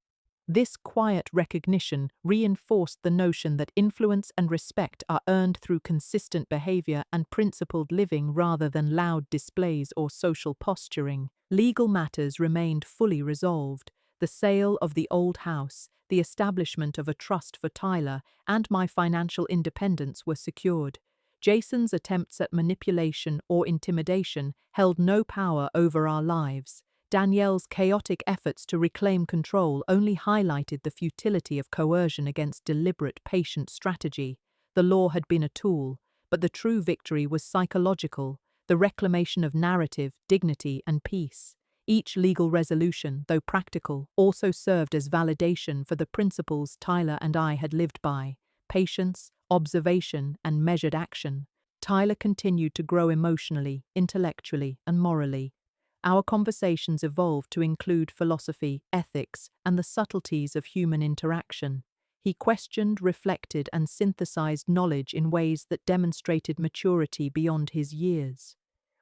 This quiet recognition reinforced the notion that influence and respect are earned through consistent behavior and principled living rather than loud displays or social posturing. Legal matters remained fully resolved. The sale of the old house, the establishment of a trust for Tyler, and my financial independence were secured. Jason's attempts at manipulation or intimidation held no power over our lives. Danielle's chaotic efforts to reclaim control only highlighted the futility of coercion against deliberate, patient strategy. The law had been a tool, but the true victory was psychological, the reclamation of narrative, dignity, and peace. Each legal resolution, though practical, also served as validation for the principles Tyler and I had lived by: patience, observation, and measured action. Tyler continued to grow emotionally, intellectually, and morally. Our conversations evolved to include philosophy, ethics, and the subtleties of human interaction. He questioned, reflected, and synthesized knowledge in ways that demonstrated maturity beyond his years.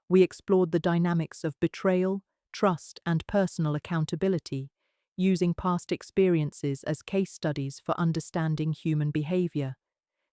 We explored the dynamics of betrayal, trust, and personal accountability, using past experiences as case studies for understanding human behavior.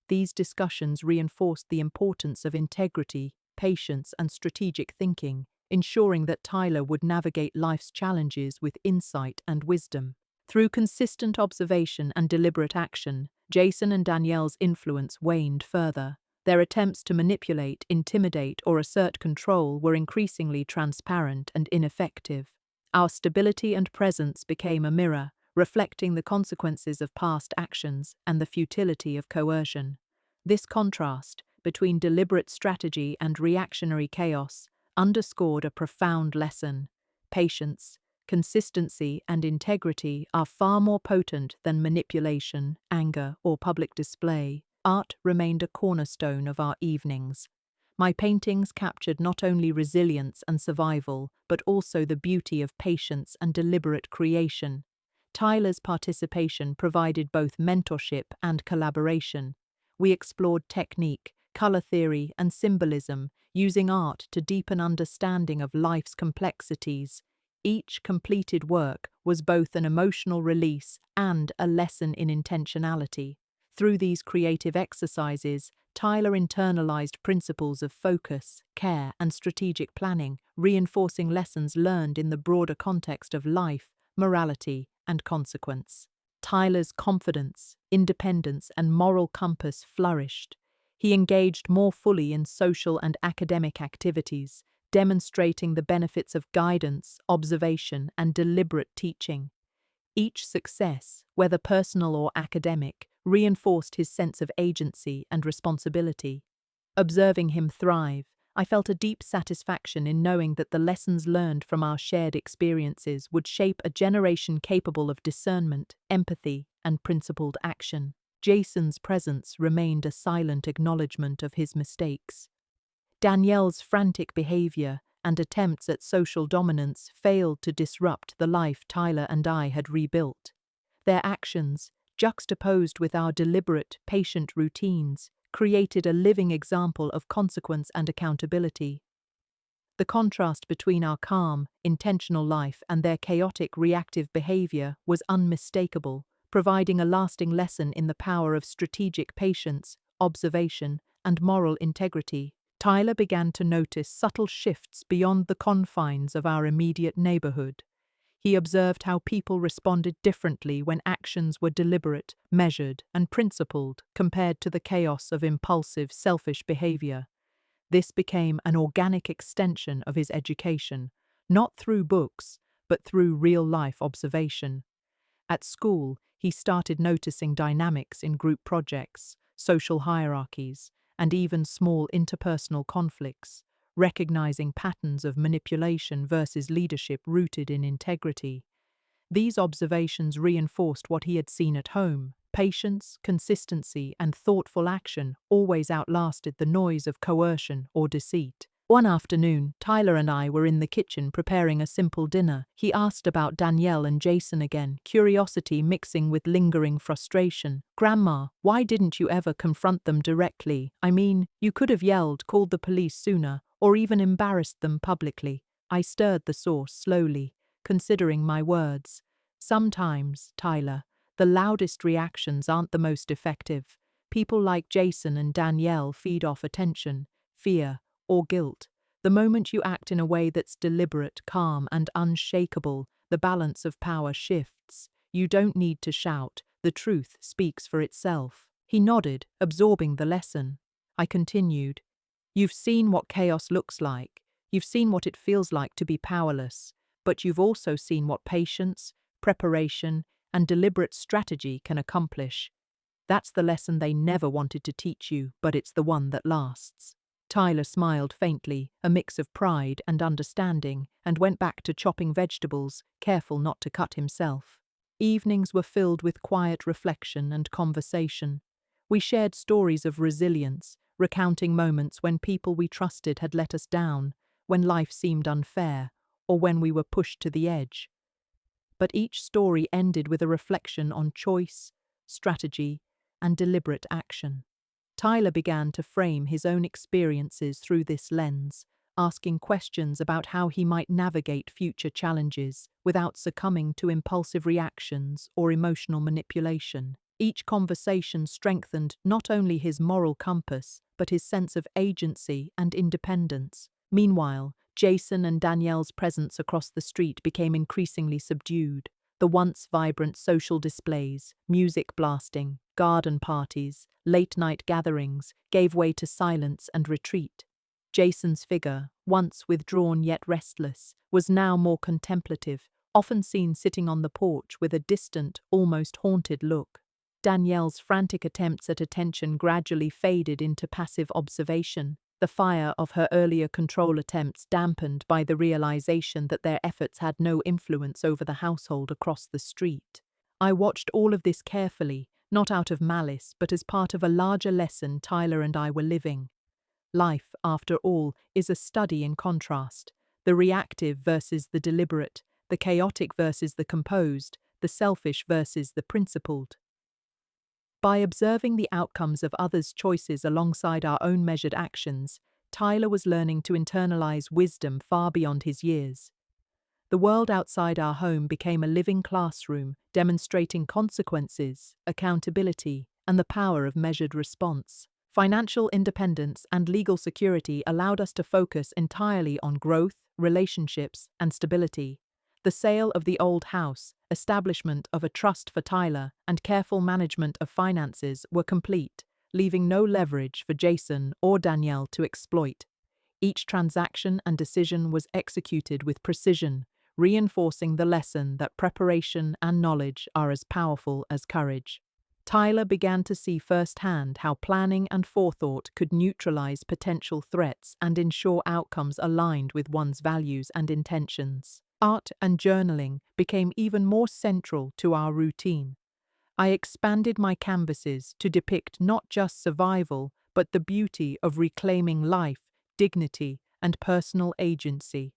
These discussions reinforced the importance of integrity, patience, and strategic thinking, ensuring that Tyler would navigate life's challenges with insight and wisdom. Through consistent observation and deliberate action, Jason and Danielle's influence waned further. Their attempts to manipulate, intimidate, or assert control were increasingly transparent and ineffective. Our stability and presence became a mirror, reflecting the consequences of past actions and the futility of coercion. This contrast between deliberate strategy and reactionary chaos underscored a profound lesson. Patience, consistency, and integrity are far more potent than manipulation, anger, or public display. Art remained a cornerstone of our evenings. My paintings captured not only resilience and survival, but also the beauty of patience and deliberate creation. Tyler's participation provided both mentorship and collaboration. We explored technique, color theory, and symbolism, using art to deepen understanding of life's complexities. Each completed work was both an emotional release and a lesson in intentionality. Through these creative exercises, Tyler internalized principles of focus, care, and strategic planning, reinforcing lessons learned in the broader context of life, morality, and consequence. Tyler's confidence, independence, and moral compass flourished. He engaged more fully in social and academic activities, demonstrating the benefits of guidance, observation, and deliberate teaching. Each success, whether personal or academic, reinforced his sense of agency and responsibility. Observing him thrive, I felt a deep satisfaction in knowing that the lessons learned from our shared experiences would shape a generation capable of discernment, empathy, and principled action. Jason's presence remained a silent acknowledgement of his mistakes. Danielle's frantic behavior and attempts at social dominance failed to disrupt the life Tyler and I had rebuilt. Their actions, juxtaposed with our deliberate, patient routines, created a living example of consequence and accountability. The contrast between our calm, intentional life and their chaotic, reactive behavior was unmistakable, providing a lasting lesson in the power of strategic patience, observation, and moral integrity. Tyler began to notice subtle shifts beyond the confines of our immediate neighborhood. He observed how people responded differently when actions were deliberate, measured, and principled compared to the chaos of impulsive, selfish behavior. This became an organic extension of his education, not through books, but through real-life observation. At school, he started noticing dynamics in group projects, social hierarchies, and even small interpersonal conflicts, recognizing patterns of manipulation versus leadership rooted in integrity. These observations reinforced what he had seen at home. Patience, consistency, and thoughtful action always outlasted the noise of coercion or deceit. One afternoon, Tyler and I were in the kitchen preparing a simple dinner. He asked about Danielle and Jason again, curiosity mixing with lingering frustration. "Grandma, why didn't you ever confront them directly? I mean, you could have yelled, called the police sooner, or even embarrassed them publicly." I stirred the sauce slowly, considering my words. Sometimes, Tyler, the loudest reactions aren't the most effective. People like Jason and Danielle feed off attention, fear, or guilt. The moment you act in a way that's deliberate, calm, and unshakable, the balance of power shifts. You don't need to shout, the truth speaks for itself. He nodded, absorbing the lesson. I continued, "You've seen what chaos looks like. You've seen what it feels like to be powerless. But you've also seen what patience, preparation, and deliberate strategy can accomplish. That's the lesson they never wanted to teach you, but it's the one that lasts." Tyler smiled faintly, a mix of pride and understanding, and went back to chopping vegetables, careful not to cut himself. Evenings were filled with quiet reflection and conversation. We shared stories of resilience, recounting moments when people we trusted had let us down, when life seemed unfair, or when we were pushed to the edge. But each story ended with a reflection on choice, strategy, and deliberate action. Tyler began to frame his own experiences through this lens, asking questions about how he might navigate future challenges without succumbing to impulsive reactions or emotional manipulation. Each conversation strengthened not only his moral compass, but his sense of agency and independence. Meanwhile, Jason and Danielle's presence across the street became increasingly subdued. The The once vibrant social displays, music blasting, garden parties, late-night gatherings gave way to silence and retreat. Jason's figure, once withdrawn yet restless, was now more contemplative, often seen sitting on the porch with a distant, almost haunted look. Danielle's frantic attempts at attention gradually faded into passive observation, the fire of her earlier control attempts dampened by the realization that their efforts had no influence over the household across the street. I watched all of this carefully, not out of malice, but as part of a larger lesson Tyler and I were living. Life, after all, is a study in contrast. The reactive versus the deliberate, the chaotic versus the composed, the selfish versus the principled. By observing the outcomes of others' choices alongside our own measured actions, Tyler was learning to internalize wisdom far beyond his years. The world outside our home became a living classroom, demonstrating consequences, accountability, and the power of measured response. Financial independence and legal security allowed us to focus entirely on growth, relationships, and stability. The sale of the old house, establishment of a trust for Tyler, and careful management of finances were complete, leaving no leverage for Jason or Danielle to exploit. Each transaction and decision was executed with precision, reinforcing the lesson that preparation and knowledge are as powerful as courage. Tyler began to see firsthand how planning and forethought could neutralize potential threats and ensure outcomes aligned with one's values and intentions. Art and journaling became even more central to our routine. I expanded my canvases to depict not just survival, but the beauty of reclaiming life, dignity, and personal agency.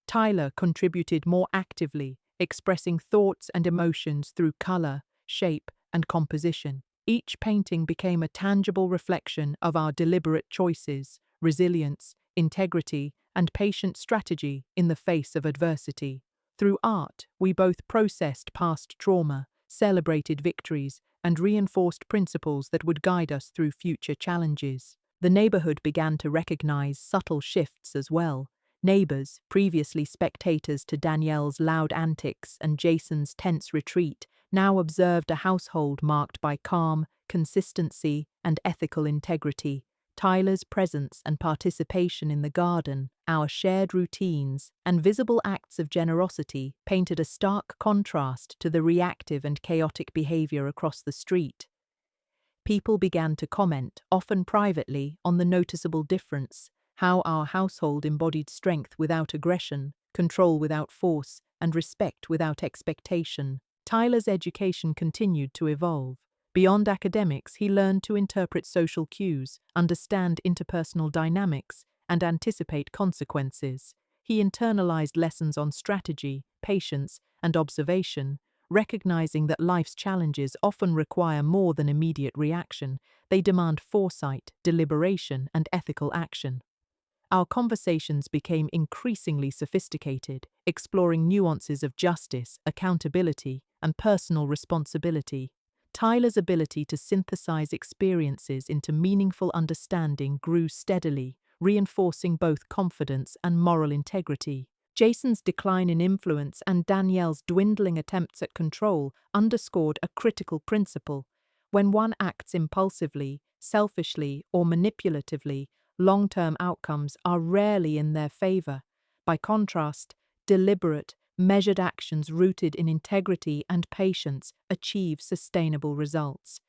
Tyler contributed more actively, expressing thoughts and emotions through color, shape, and composition. Each painting became a tangible reflection of our deliberate choices, resilience, integrity, and patient strategy in the face of adversity. Through art, we both processed past trauma, celebrated victories, and reinforced principles that would guide us through future challenges. The neighborhood began to recognize subtle shifts as well. Neighbors, previously spectators to Danielle's loud antics and Jason's tense retreat, now observed a household marked by calm, consistency, and ethical integrity. Tyler's presence and participation in the garden, our shared routines, and visible acts of generosity painted a stark contrast to the reactive and chaotic behavior across the street. People began to comment, often privately, on the noticeable difference, how our household embodied strength without aggression, control without force, and respect without expectation. Tyler's education continued to evolve. Beyond academics, he learned to interpret social cues, understand interpersonal dynamics, and anticipate consequences. He internalized lessons on strategy, patience, and observation, recognizing that life's challenges often require more than immediate reaction. They demand foresight, deliberation, and ethical action. Our conversations became increasingly sophisticated, exploring nuances of justice, accountability, and personal responsibility. Tyler's ability to synthesize experiences into meaningful understanding grew steadily, reinforcing both confidence and moral integrity. Jason's decline in influence and Danielle's dwindling attempts at control underscored a critical principle. When one acts impulsively, selfishly, or manipulatively, long-term outcomes are rarely in their favor. By contrast, deliberate, measured actions rooted in integrity and patience achieve sustainable results.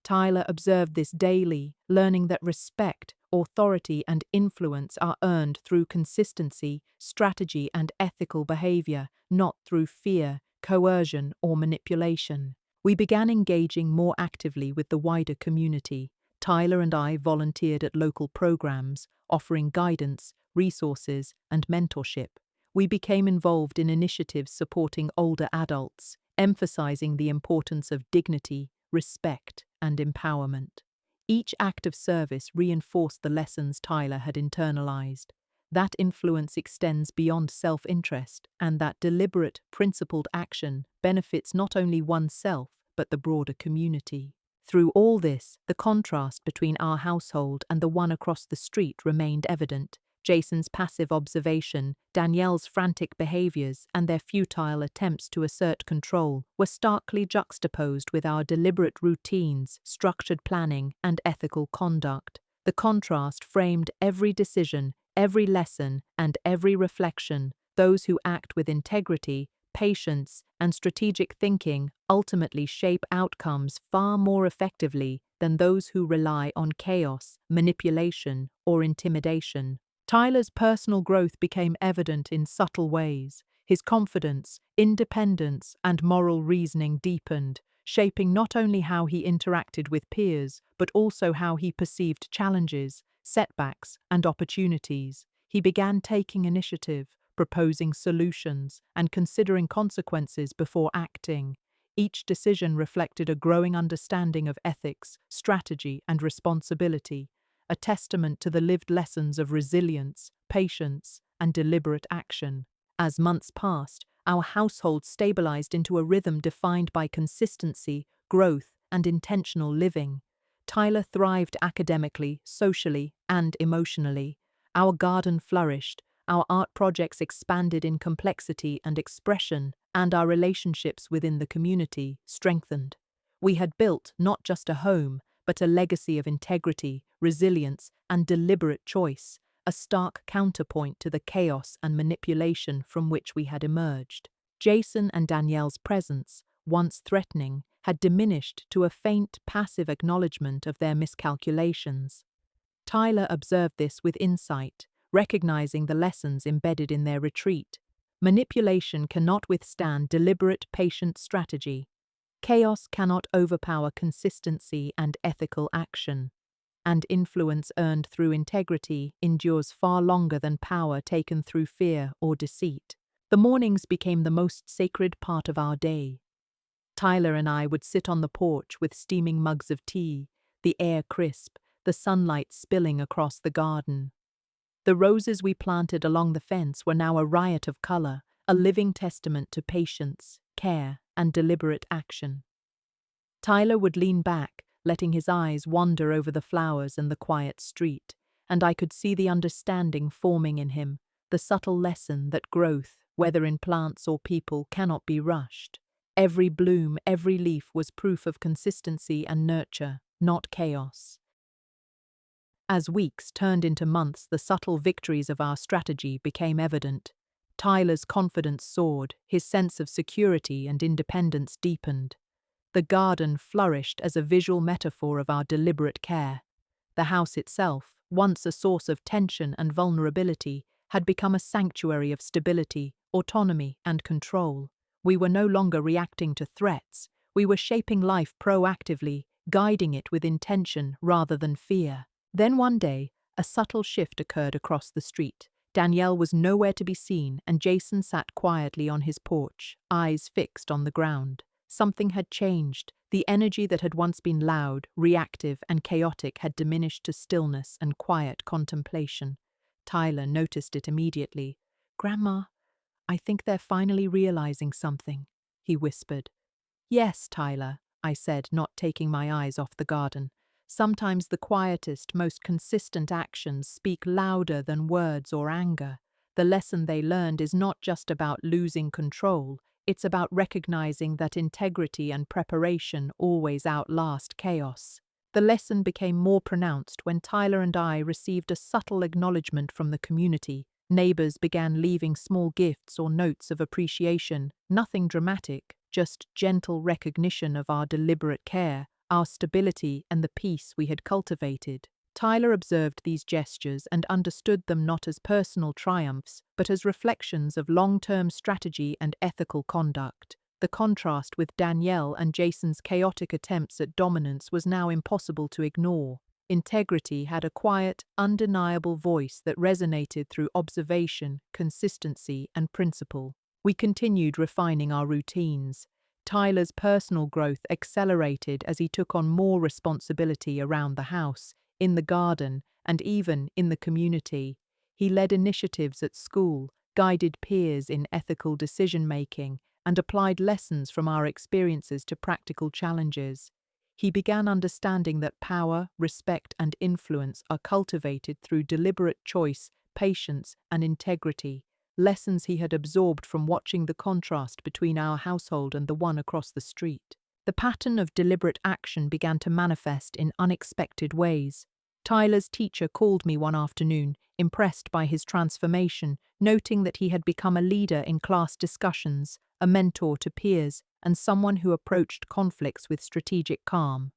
Tyler observed this daily, learning that respect, authority, and influence are earned through consistency, strategy, and ethical behavior, not through fear, coercion, or manipulation. We began engaging more actively with the wider community. Tyler and I volunteered at local programs, offering guidance, resources, and mentorship. We became involved in initiatives supporting older adults, emphasizing the importance of dignity, respect, and empowerment. Each act of service reinforced the lessons Tyler had internalized. That influence extends beyond self-interest, and that deliberate, principled action benefits not only oneself, but the broader community. Through all this, the contrast between our household and the one across the street remained evident. Jason's passive observation, Danielle's frantic behaviors, and their futile attempts to assert control were starkly juxtaposed with our deliberate routines, structured planning, and ethical conduct. The contrast framed every decision, every lesson, and every reflection. Those who act with integrity, patience, and strategic thinking ultimately shape outcomes far more effectively than those who rely on chaos, manipulation, or intimidation. Tyler's personal growth became evident in subtle ways. His confidence, independence, and moral reasoning deepened, shaping not only how he interacted with peers, but also how he perceived challenges, setbacks, and opportunities. He began taking initiative, proposing solutions, and considering consequences before acting. Each decision reflected a growing understanding of ethics, strategy, and responsibility, a testament to the lived lessons of resilience, patience, and deliberate action. As months passed, our household stabilized into a rhythm defined by consistency, growth, and intentional living. Tyler thrived academically, socially, and emotionally. Our garden flourished, our art projects expanded in complexity and expression, and our relationships within the community strengthened. We had built not just a home, but a legacy of integrity, resilience, and deliberate choice, a stark counterpoint to the chaos and manipulation from which we had emerged. Jason and Danielle's presence, once threatening, had diminished to a faint, passive acknowledgement of their miscalculations. Tyler observed this with insight, recognizing the lessons embedded in their retreat. Manipulation cannot withstand deliberate, patient strategy. Chaos cannot overpower consistency and ethical action. And influence earned through integrity endures far longer than power taken through fear or deceit. The mornings became the most sacred part of our day. Tyler and I would sit on the porch with steaming mugs of tea, the air crisp, the sunlight spilling across the garden. The roses we planted along the fence were now a riot of color, a living testament to patience, care, and deliberate action. Tyler would lean back, letting his eyes wander over the flowers and the quiet street, and I could see the understanding forming in him, the subtle lesson that growth, whether in plants or people, cannot be rushed. Every bloom, every leaf was proof of consistency and nurture, not chaos. As weeks turned into months, the subtle victories of our strategy became evident. Tyler's confidence soared, his sense of security and independence deepened. The garden flourished as a visual metaphor of our deliberate care. The house itself, once a source of tension and vulnerability, had become a sanctuary of stability, autonomy, and control. We were no longer reacting to threats. We were shaping life proactively, guiding it with intention rather than fear. Then one day, a subtle shift occurred across the street. Danielle was nowhere to be seen, and Jason sat quietly on his porch, eyes fixed on the ground. Something had changed. The energy that had once been loud, reactive, and chaotic had diminished to stillness and quiet contemplation. Tyler noticed it immediately. "Grandma, I think they're finally realizing something," he whispered. "Yes, Tyler," I said, not taking my eyes off the garden. "Sometimes the quietest, most consistent actions speak louder than words or anger. The lesson they learned is not just about losing control, it's about recognizing that integrity and preparation always outlast chaos." The lesson became more pronounced when Tyler and I received a subtle acknowledgement from the community. Neighbors began leaving small gifts or notes of appreciation, nothing dramatic, just gentle recognition of our deliberate care, our stability, and the peace we had cultivated. Tyler observed these gestures and understood them not as personal triumphs, but as reflections of long-term strategy and ethical conduct. The contrast with Danielle and Jason's chaotic attempts at dominance was now impossible to ignore. Integrity had a quiet, undeniable voice that resonated through observation, consistency, and principle. We continued refining our routines. Tyler's personal growth accelerated as he took on more responsibility around the house, in the garden, and even in the community. He led initiatives at school, guided peers in ethical decision-making, and applied lessons from our experiences to practical challenges. He began understanding that power, respect, and influence are cultivated through deliberate choice, patience, and integrity, lessons he had absorbed from watching the contrast between our household and the one across the street. The pattern of deliberate action began to manifest in unexpected ways. Tyler's teacher called me one afternoon, impressed by his transformation, noting that he had become a leader in class discussions, a mentor to peers, and someone who approached conflicts with strategic calm.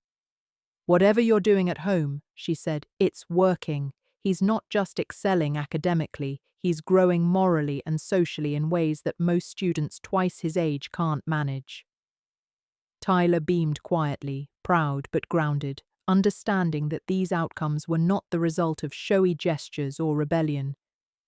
"Whatever you're doing at home," she said, "it's working. He's not just excelling academically, he's growing morally and socially in ways that most students twice his age can't manage." Tyler beamed quietly, proud but grounded, understanding that these outcomes were not the result of showy gestures or rebellion.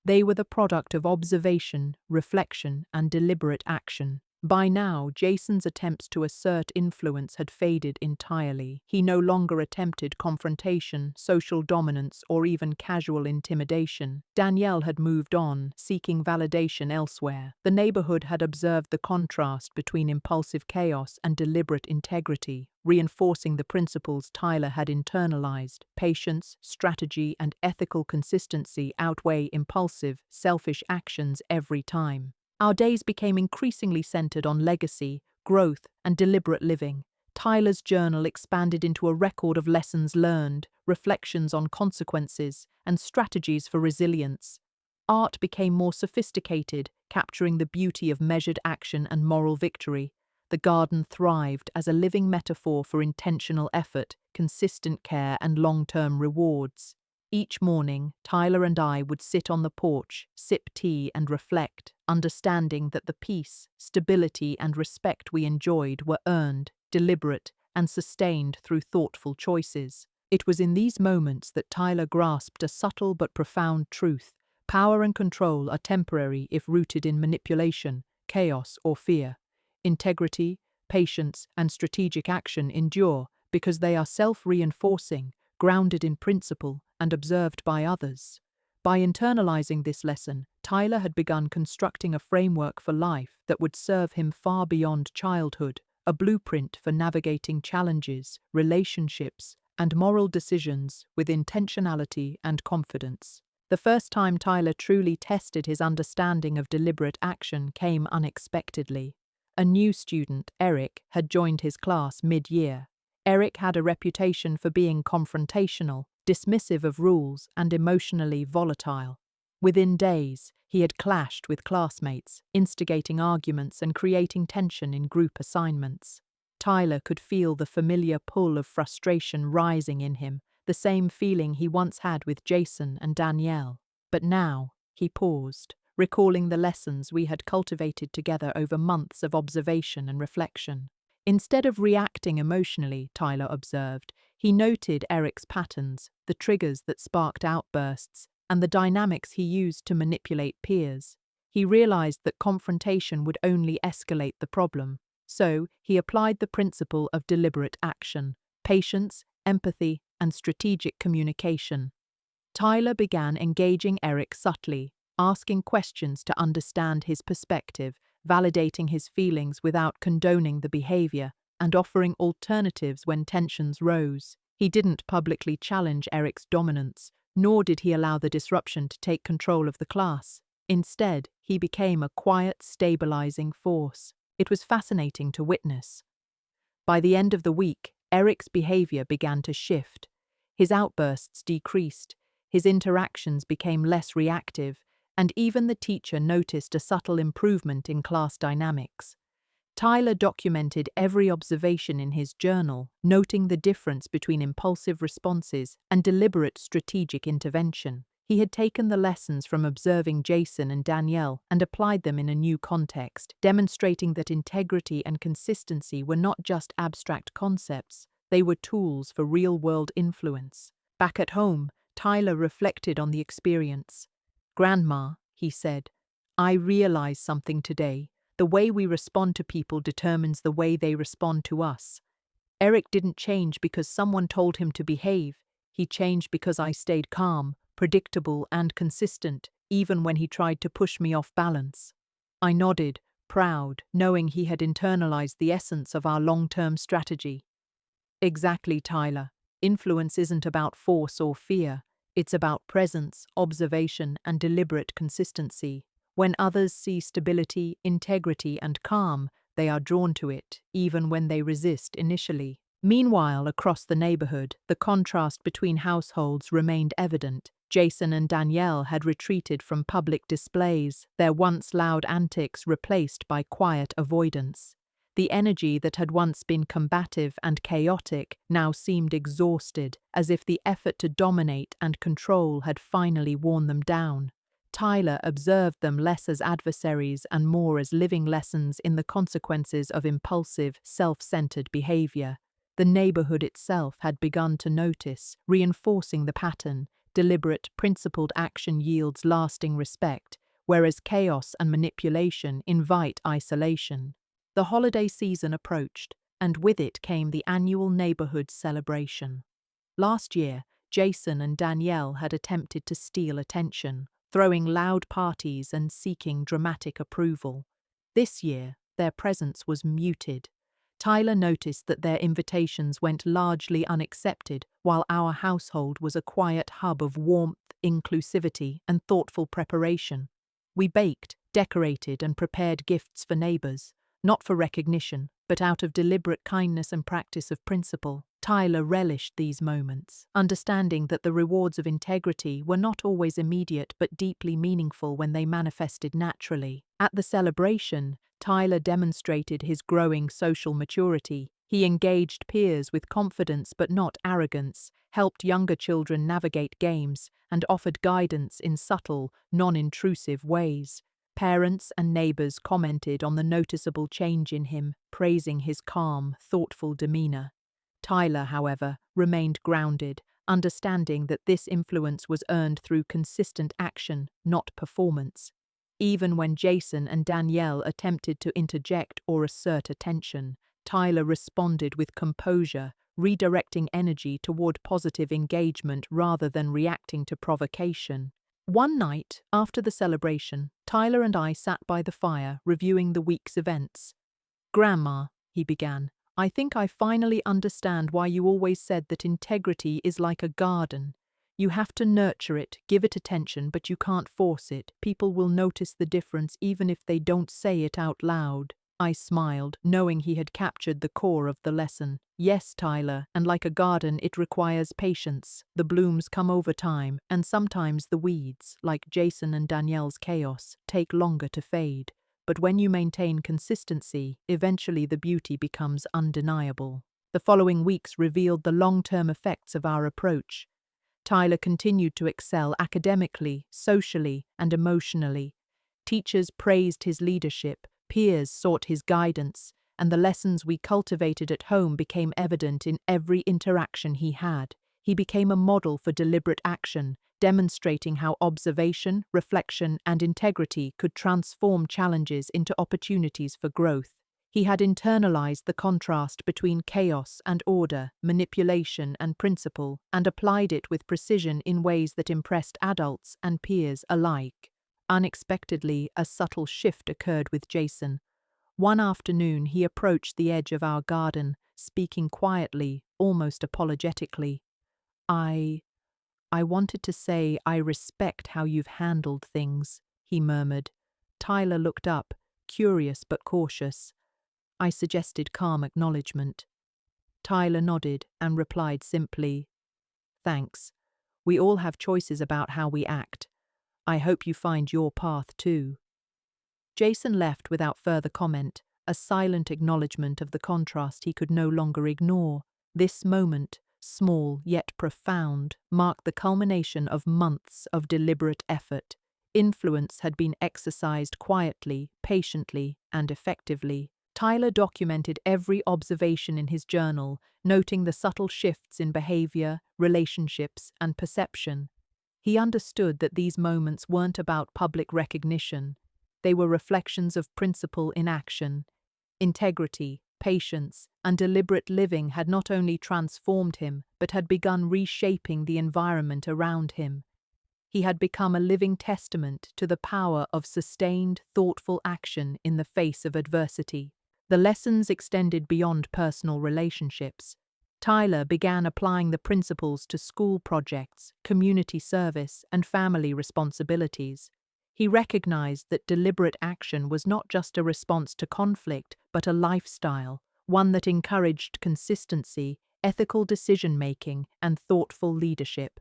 They were the product of observation, reflection, and deliberate action. By now, Jason's attempts to assert influence had faded entirely. He no longer attempted confrontation, social dominance, or even casual intimidation. Danielle had moved on, seeking validation elsewhere. The neighborhood had observed the contrast between impulsive chaos and deliberate integrity, reinforcing the principles Tyler had internalized. Patience, strategy, and ethical consistency outweigh impulsive, selfish actions every time. Our days became increasingly centered on legacy, growth, and deliberate living. Tyler's journal expanded into a record of lessons learned, reflections on consequences, and strategies for resilience. Art became more sophisticated, capturing the beauty of measured action and moral victory. The garden thrived as a living metaphor for intentional effort, consistent care, and long-term rewards. Each morning, Tyler and I would sit on the porch, sip tea, and reflect, understanding that the peace, stability, and respect we enjoyed were earned, deliberate, and sustained through thoughtful choices. It was in these moments that Tyler grasped a subtle but profound truth. Power and control are temporary if rooted in manipulation, chaos, or fear. Integrity, patience, and strategic action endure because they are self-reinforcing, grounded in principle, and observed by others. By internalizing this lesson, Tyler had begun constructing a framework for life that would serve him far beyond childhood, a blueprint for navigating challenges, relationships, and moral decisions with intentionality and confidence. The first time Tyler truly tested his understanding of deliberate action came unexpectedly. A new student, Eric, had joined his class mid-year. Eric had a reputation for being confrontational, dismissive of rules, and emotionally volatile. Within days, he had clashed with classmates, instigating arguments and creating tension in group assignments. Tyler could feel the familiar pull of frustration rising in him, the same feeling he once had with Jason and Danielle. But now, he paused, recalling the lessons we had cultivated together over months of observation and reflection. Instead of reacting emotionally, Tyler observed, he noted Eric's patterns, the triggers that sparked outbursts, and the dynamics he used to manipulate peers. He realized that confrontation would only escalate the problem, so he applied the principle of deliberate action, patience, empathy, and strategic communication. Tyler began engaging Eric subtly, asking questions to understand his perspective, validating his feelings without condoning the behavior, and offering alternatives when tensions rose. He didn't publicly challenge Eric's dominance, nor did he allow the disruption to take control of the class. Instead, he became a quiet, stabilizing force. It was fascinating to witness. By the end of the week, Eric's behavior began to shift. His outbursts decreased, his interactions became less reactive, and even the teacher noticed a subtle improvement in class dynamics. Tyler documented every observation in his journal, noting the difference between impulsive responses and deliberate strategic intervention. He had taken the lessons from observing Jason and Danielle and applied them in a new context, demonstrating that integrity and consistency were not just abstract concepts, they were tools for real-world influence. Back at home, Tyler reflected on the experience. "Grandma," he said, "I realized something today. The way we respond to people determines the way they respond to us. Eric didn't change because someone told him to behave. He changed because I stayed calm, predictable, and consistent, even when he tried to push me off balance." I nodded, proud, knowing he had internalized the essence of our long-term strategy. "Exactly, Tyler. Influence isn't about force or fear. It's about presence, observation, and deliberate consistency. When others see stability, integrity, and calm, they are drawn to it, even when they resist initially. Meanwhile, across the neighborhood, the contrast between households remained evident. Jason and Danielle had retreated from public displays, their once loud antics replaced by quiet avoidance. The energy that had once been combative and chaotic now seemed exhausted, as if the effort to dominate and control had finally worn them down. Tyler observed them less as adversaries and more as living lessons in the consequences of impulsive, self-centered behavior. The neighborhood itself had begun to notice, reinforcing the pattern. Deliberate, principled action yields lasting respect, whereas chaos and manipulation invite isolation. The holiday season approached, and with it came the annual neighborhood celebration. Last year, Jason and Danielle had attempted to steal attention, throwing loud parties and seeking dramatic approval. This year, their presence was muted. Tyler noticed that their invitations went largely unaccepted, while our household was a quiet hub of warmth, inclusivity, and thoughtful preparation. We baked, decorated, and prepared gifts for neighbors, not for recognition, but out of deliberate kindness and practice of principle. Tyler relished these moments, understanding that the rewards of integrity were not always immediate but deeply meaningful when they manifested naturally. At the celebration, Tyler demonstrated his growing social maturity. He engaged peers with confidence but not arrogance, helped younger children navigate games, and offered guidance in subtle, non-intrusive ways. Parents and neighbors commented on the noticeable change in him, praising his calm, thoughtful demeanor. Tyler, however, remained grounded, understanding that this influence was earned through consistent action, not performance. Even when Jason and Danielle attempted to interject or assert attention, Tyler responded with composure, redirecting energy toward positive engagement rather than reacting to provocation. One night, after the celebration, Tyler and I sat by the fire, reviewing the week's events. "Grandma," he began, "I think I finally understand why you always said that integrity is like a garden. You have to nurture it, give it attention, but you can't force it. People will notice the difference even if they don't say it out loud." I smiled, knowing he had captured the core of the lesson. "Yes, Tyler, and like a garden, it requires patience. The blooms come over time, and sometimes the weeds, like Jason and Danielle's chaos, take longer to fade. But when you maintain consistency, eventually the beauty becomes undeniable." The following weeks revealed the long-term effects of our approach. Tyler continued to excel academically, socially, and emotionally. Teachers praised his leadership, peers sought his guidance, and the lessons we cultivated at home became evident in every interaction he had. He became a model for deliberate action, demonstrating how observation, reflection, and integrity could transform challenges into opportunities for growth. He had internalized the contrast between chaos and order, manipulation and principle, and applied it with precision in ways that impressed adults and peers alike. Unexpectedly, a subtle shift occurred with Jason. One afternoon, he approached the edge of our garden, speaking quietly, almost apologetically. I wanted to say I respect how you've handled things," he murmured. Tyler looked up, curious but cautious. I suggested calm acknowledgement. Tyler nodded and replied simply, "Thanks. We all have choices about how we act. I hope you find your path too." Jason left without further comment, a silent acknowledgement of the contrast he could no longer ignore. This moment, small yet profound, marked the culmination of months of deliberate effort. Influence had been exercised quietly, patiently, and effectively. Tyler documented every observation in his journal, noting the subtle shifts in behavior, relationships, and perception. He understood that these moments weren't about public recognition. They were reflections of principle in action. Integrity, patience, and deliberate living had not only transformed him, but had begun reshaping the environment around him. He had become a living testament to the power of sustained, thoughtful action in the face of adversity. The lessons extended beyond personal relationships. Tyler began applying the principles to school projects, community service, and family responsibilities. He recognized that deliberate action was not just a response to conflict, but a lifestyle, one that encouraged consistency, ethical decision-making, and thoughtful leadership.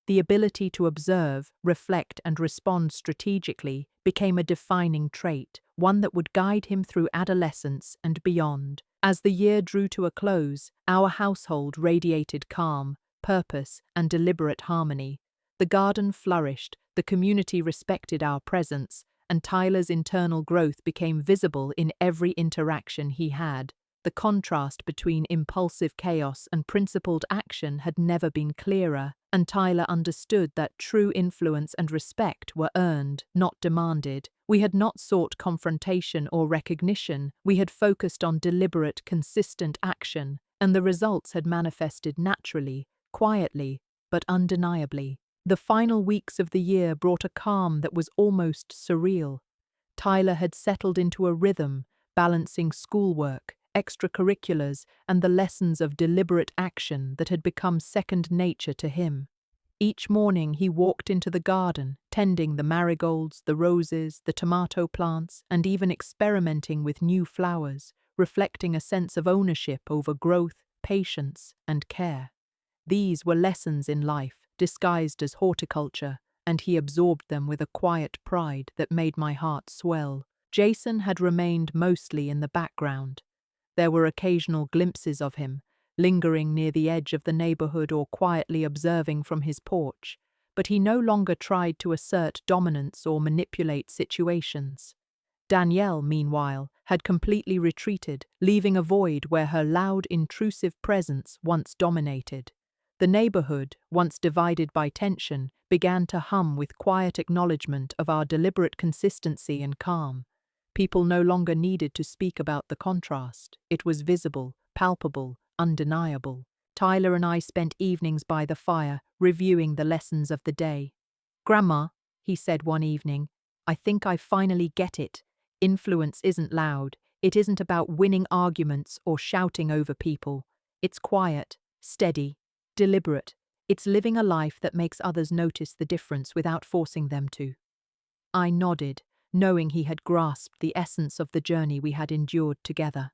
The ability to observe, reflect, and respond strategically became a defining trait, one that would guide him through adolescence and beyond. As the year drew to a close, our household radiated calm, purpose, and deliberate harmony. The garden flourished, the community respected our presence, and Tyler's internal growth became visible in every interaction he had. The contrast between impulsive chaos and principled action had never been clearer, and Tyler understood that true influence and respect were earned, not demanded. We had not sought confrontation or recognition, we had focused on deliberate, consistent action, and the results had manifested naturally, quietly, but undeniably. The final weeks of the year brought a calm that was almost surreal. Tyler had settled into a rhythm, balancing schoolwork, extracurriculars, and the lessons of deliberate action that had become second nature to him. Each morning he walked into the garden, tending the marigolds, the roses, the tomato plants, and even experimenting with new flowers, reflecting a sense of ownership over growth, patience, and care. These were lessons in life, disguised as horticulture, and he absorbed them with a quiet pride that made my heart swell. Jason had remained mostly in the background. There were occasional glimpses of him, lingering near the edge of the neighborhood or quietly observing from his porch, but he no longer tried to assert dominance or manipulate situations. Danielle, meanwhile, had completely retreated, leaving a void where her loud, intrusive presence once dominated. The neighborhood, once divided by tension, began to hum with quiet acknowledgement of our deliberate consistency and calm. People no longer needed to speak about the contrast. It was visible, palpable, undeniable. Tyler and I spent evenings by the fire, reviewing the lessons of the day. "Grandma," he said one evening, "I think I finally get it. Influence isn't loud. It isn't about winning arguments or shouting over people. It's quiet, steady, deliberate. It's living a life that makes others notice the difference without forcing them to." I nodded, knowing he had grasped the essence of the journey we had endured together.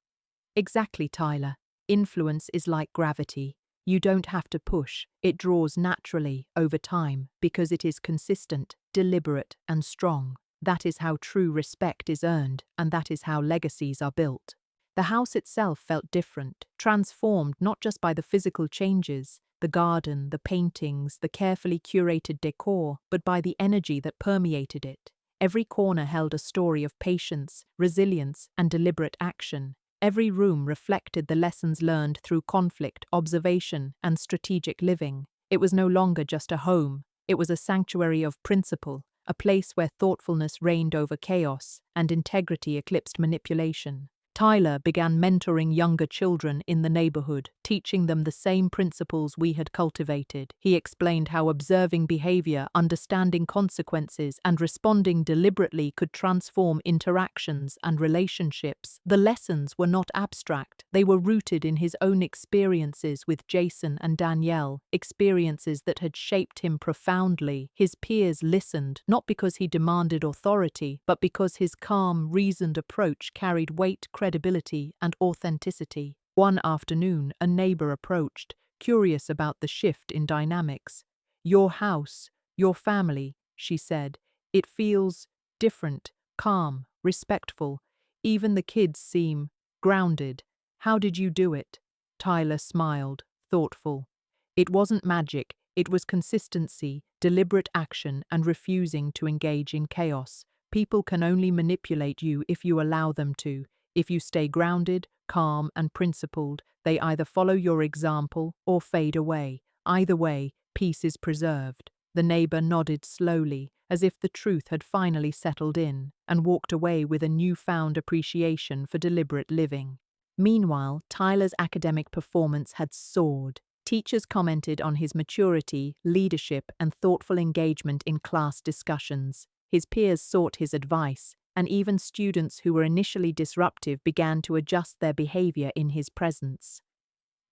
"Exactly, Tyler. Influence is like gravity. You don't have to push. It draws naturally, over time, because it is consistent, deliberate, and strong. That is how true respect is earned, and that is how legacies are built." The house itself felt different, transformed not just by the physical changes, the garden, the paintings, the carefully curated decor, but by the energy that permeated it. Every corner held a story of patience, resilience, and deliberate action. Every room reflected the lessons learned through conflict, observation, and strategic living. It was no longer just a home, it was a sanctuary of principle, a place where thoughtfulness reigned over chaos and integrity eclipsed manipulation. Tyler began mentoring younger children in the neighborhood, teaching them the same principles we had cultivated. He explained how observing behavior, understanding consequences, and responding deliberately could transform interactions and relationships. The lessons were not abstract, they were rooted in his own experiences with Jason and Danielle, experiences that had shaped him profoundly. His peers listened, not because he demanded authority, but because his calm, reasoned approach carried weight, credibility, and authenticity. One afternoon, a neighbor approached, curious about the shift in dynamics. "Your house, your family," she said. "It feels different, calm, respectful. Even the kids seem grounded. How did you do it?" Tyler smiled, thoughtful. "It wasn't magic, it was consistency, deliberate action, and refusing to engage in chaos. People can only manipulate you if you allow them to. If you stay grounded, calm, and principled, they either follow your example or fade away. Either way, peace is preserved." The neighbor nodded slowly, as if the truth had finally settled in, and walked away with a newfound appreciation for deliberate living. Meanwhile, Tyler's academic performance had soared. Teachers commented on his maturity, leadership, and thoughtful engagement in class discussions. His peers sought his advice, and even students who were initially disruptive began to adjust their behavior in his presence.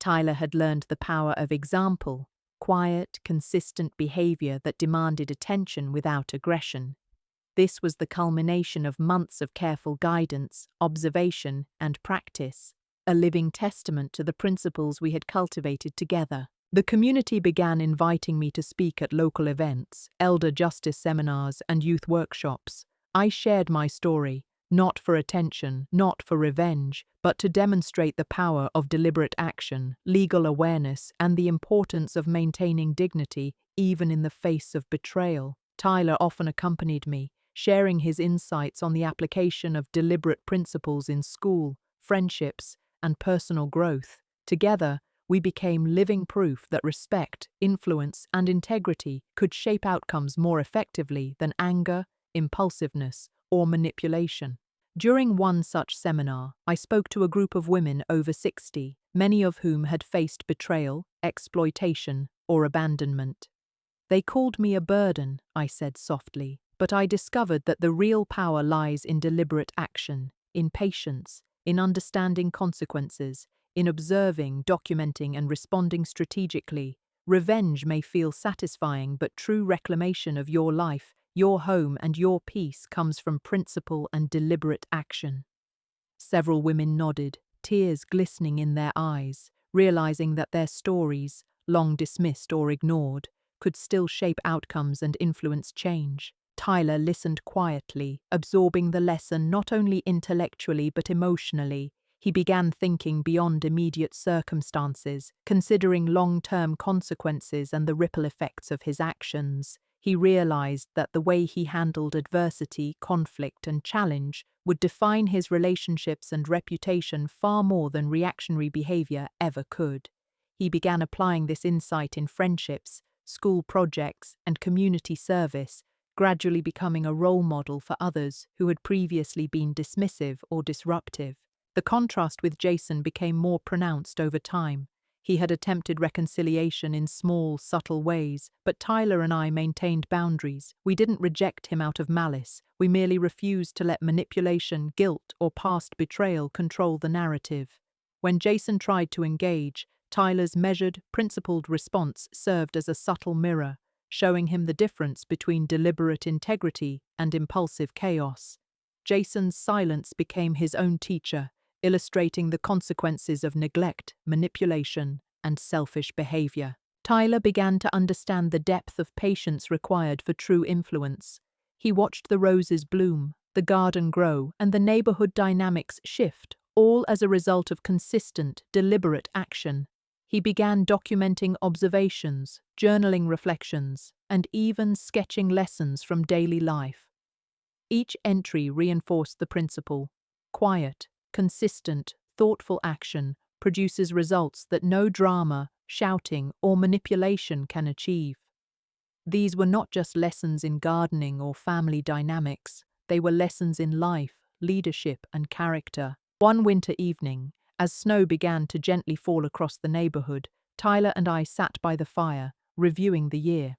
Tyler had learned the power of example, quiet, consistent behavior that demanded attention without aggression. This was the culmination of months of careful guidance, observation, and practice, a living testament to the principles we had cultivated together. The community began inviting me to speak at local events, elder justice seminars, and youth workshops. I shared my story, not for attention, not for revenge, but to demonstrate the power of deliberate action, legal awareness, and the importance of maintaining dignity even in the face of betrayal. Tyler often accompanied me, sharing his insights on the application of deliberate principles in school, friendships, and personal growth. Together, we became living proof that respect, influence, and integrity could shape outcomes more effectively than anger, impulsiveness, or manipulation. During one such seminar, I spoke to a group of women over 60, many of whom had faced betrayal, exploitation, or abandonment. "They called me a burden," I said softly, "but I discovered that the real power lies in deliberate action, in patience, in understanding consequences, in observing, documenting, and responding strategically. Revenge may feel satisfying, but true reclamation of your life, your home, and your peace comes from principle and deliberate action." Several women nodded, tears glistening in their eyes, realizing that their stories, long dismissed or ignored, could still shape outcomes and influence change. Tyler listened quietly, absorbing the lesson not only intellectually but emotionally. He began thinking beyond immediate circumstances, considering long-term consequences and the ripple effects of his actions. He realized that the way he handled adversity, conflict, and challenge would define his relationships and reputation far more than reactionary behavior ever could. He began applying this insight in friendships, school projects, and community service, gradually becoming a role model for others who had previously been dismissive or disruptive. The contrast with Jason became more pronounced over time. He had attempted reconciliation in small, subtle ways, but Tyler and I maintained boundaries. We didn't reject him out of malice. We merely refused to let manipulation, guilt, or past betrayal control the narrative. When Jason tried to engage, Tyler's measured, principled response served as a subtle mirror, showing him the difference between deliberate integrity and impulsive chaos. Jason's silence became his own teacher, illustrating the consequences of neglect, manipulation, and selfish behavior. Tyler began to understand the depth of patience required for true influence. He watched the roses bloom, the garden grow, and the neighborhood dynamics shift, all as a result of consistent, deliberate action. He began documenting observations, journaling reflections, and even sketching lessons from daily life. Each entry reinforced the principle: quiet, consistent, thoughtful action produces results that no drama, shouting, or manipulation can achieve. These were not just lessons in gardening or family dynamics, they were lessons in life, leadership, and character. One winter evening, as snow began to gently fall across the neighborhood, Tyler and I sat by the fire, reviewing the year.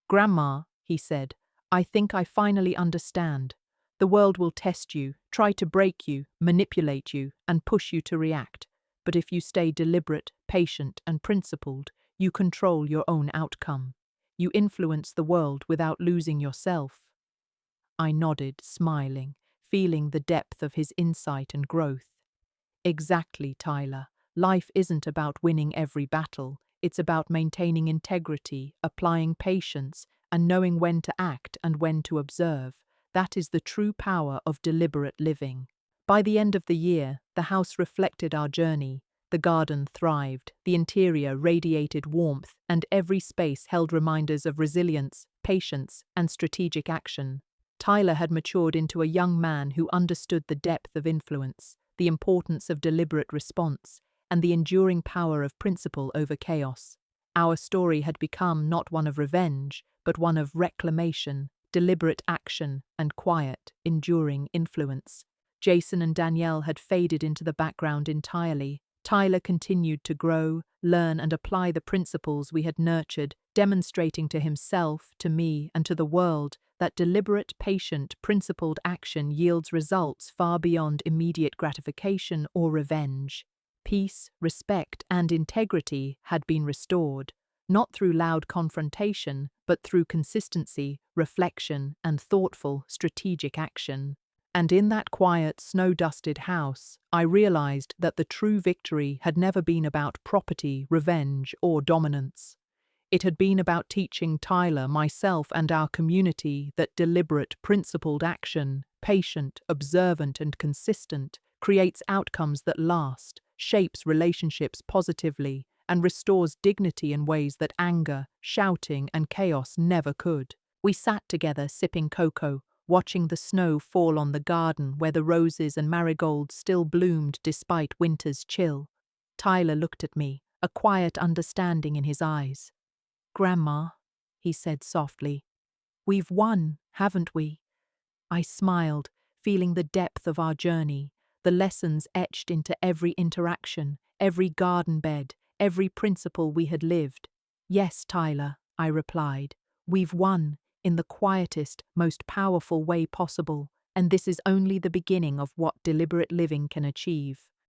"Grandma," he said, "I think I finally understand. The world will test you, try to break you, manipulate you, and push you to react. But if you stay deliberate, patient, and principled, you control your own outcome. You influence the world without losing yourself." I nodded, smiling, feeling the depth of his insight and growth. "Exactly, Tyler. Life isn't about winning every battle. It's about maintaining integrity, applying patience, and knowing when to act and when to observe. That is the true power of deliberate living." By the end of the year, the house reflected our journey. The garden thrived, the interior radiated warmth, and every space held reminders of resilience, patience, and strategic action. Tyler had matured into a young man who understood the depth of influence, the importance of deliberate response, and the enduring power of principle over chaos. Our story had become not one of revenge, but one of reclamation, deliberate action, and quiet, enduring influence. Jason and Danielle had faded into the background entirely. Tyler continued to grow, learn, and apply the principles we had nurtured, demonstrating to himself, to me, and to the world that deliberate, patient, principled action yields results far beyond immediate gratification or revenge. Peace, respect, and integrity had been restored, not through loud confrontation, but through consistency, reflection, and thoughtful, strategic action. And in that quiet, snow-dusted house, I realized that the true victory had never been about property, revenge, or dominance. It had been about teaching Tyler, myself, and our community that deliberate, principled action, patient, observant, and consistent, creates outcomes that last, shapes relationships positively, and restores dignity in ways that anger, shouting, and chaos never could. We sat together sipping cocoa, watching the snow fall on the garden where the roses and marigolds still bloomed despite winter's chill. Tyler looked at me, a quiet understanding in his eyes. "Grandma," he said softly, "we've won, haven't we?" I smiled, feeling the depth of our journey, the lessons etched into every interaction, every garden bed, every principle we had lived. "Yes, Tyler," I replied, "we've won, in the quietest, most powerful way possible, and this is only the beginning of what deliberate living can achieve."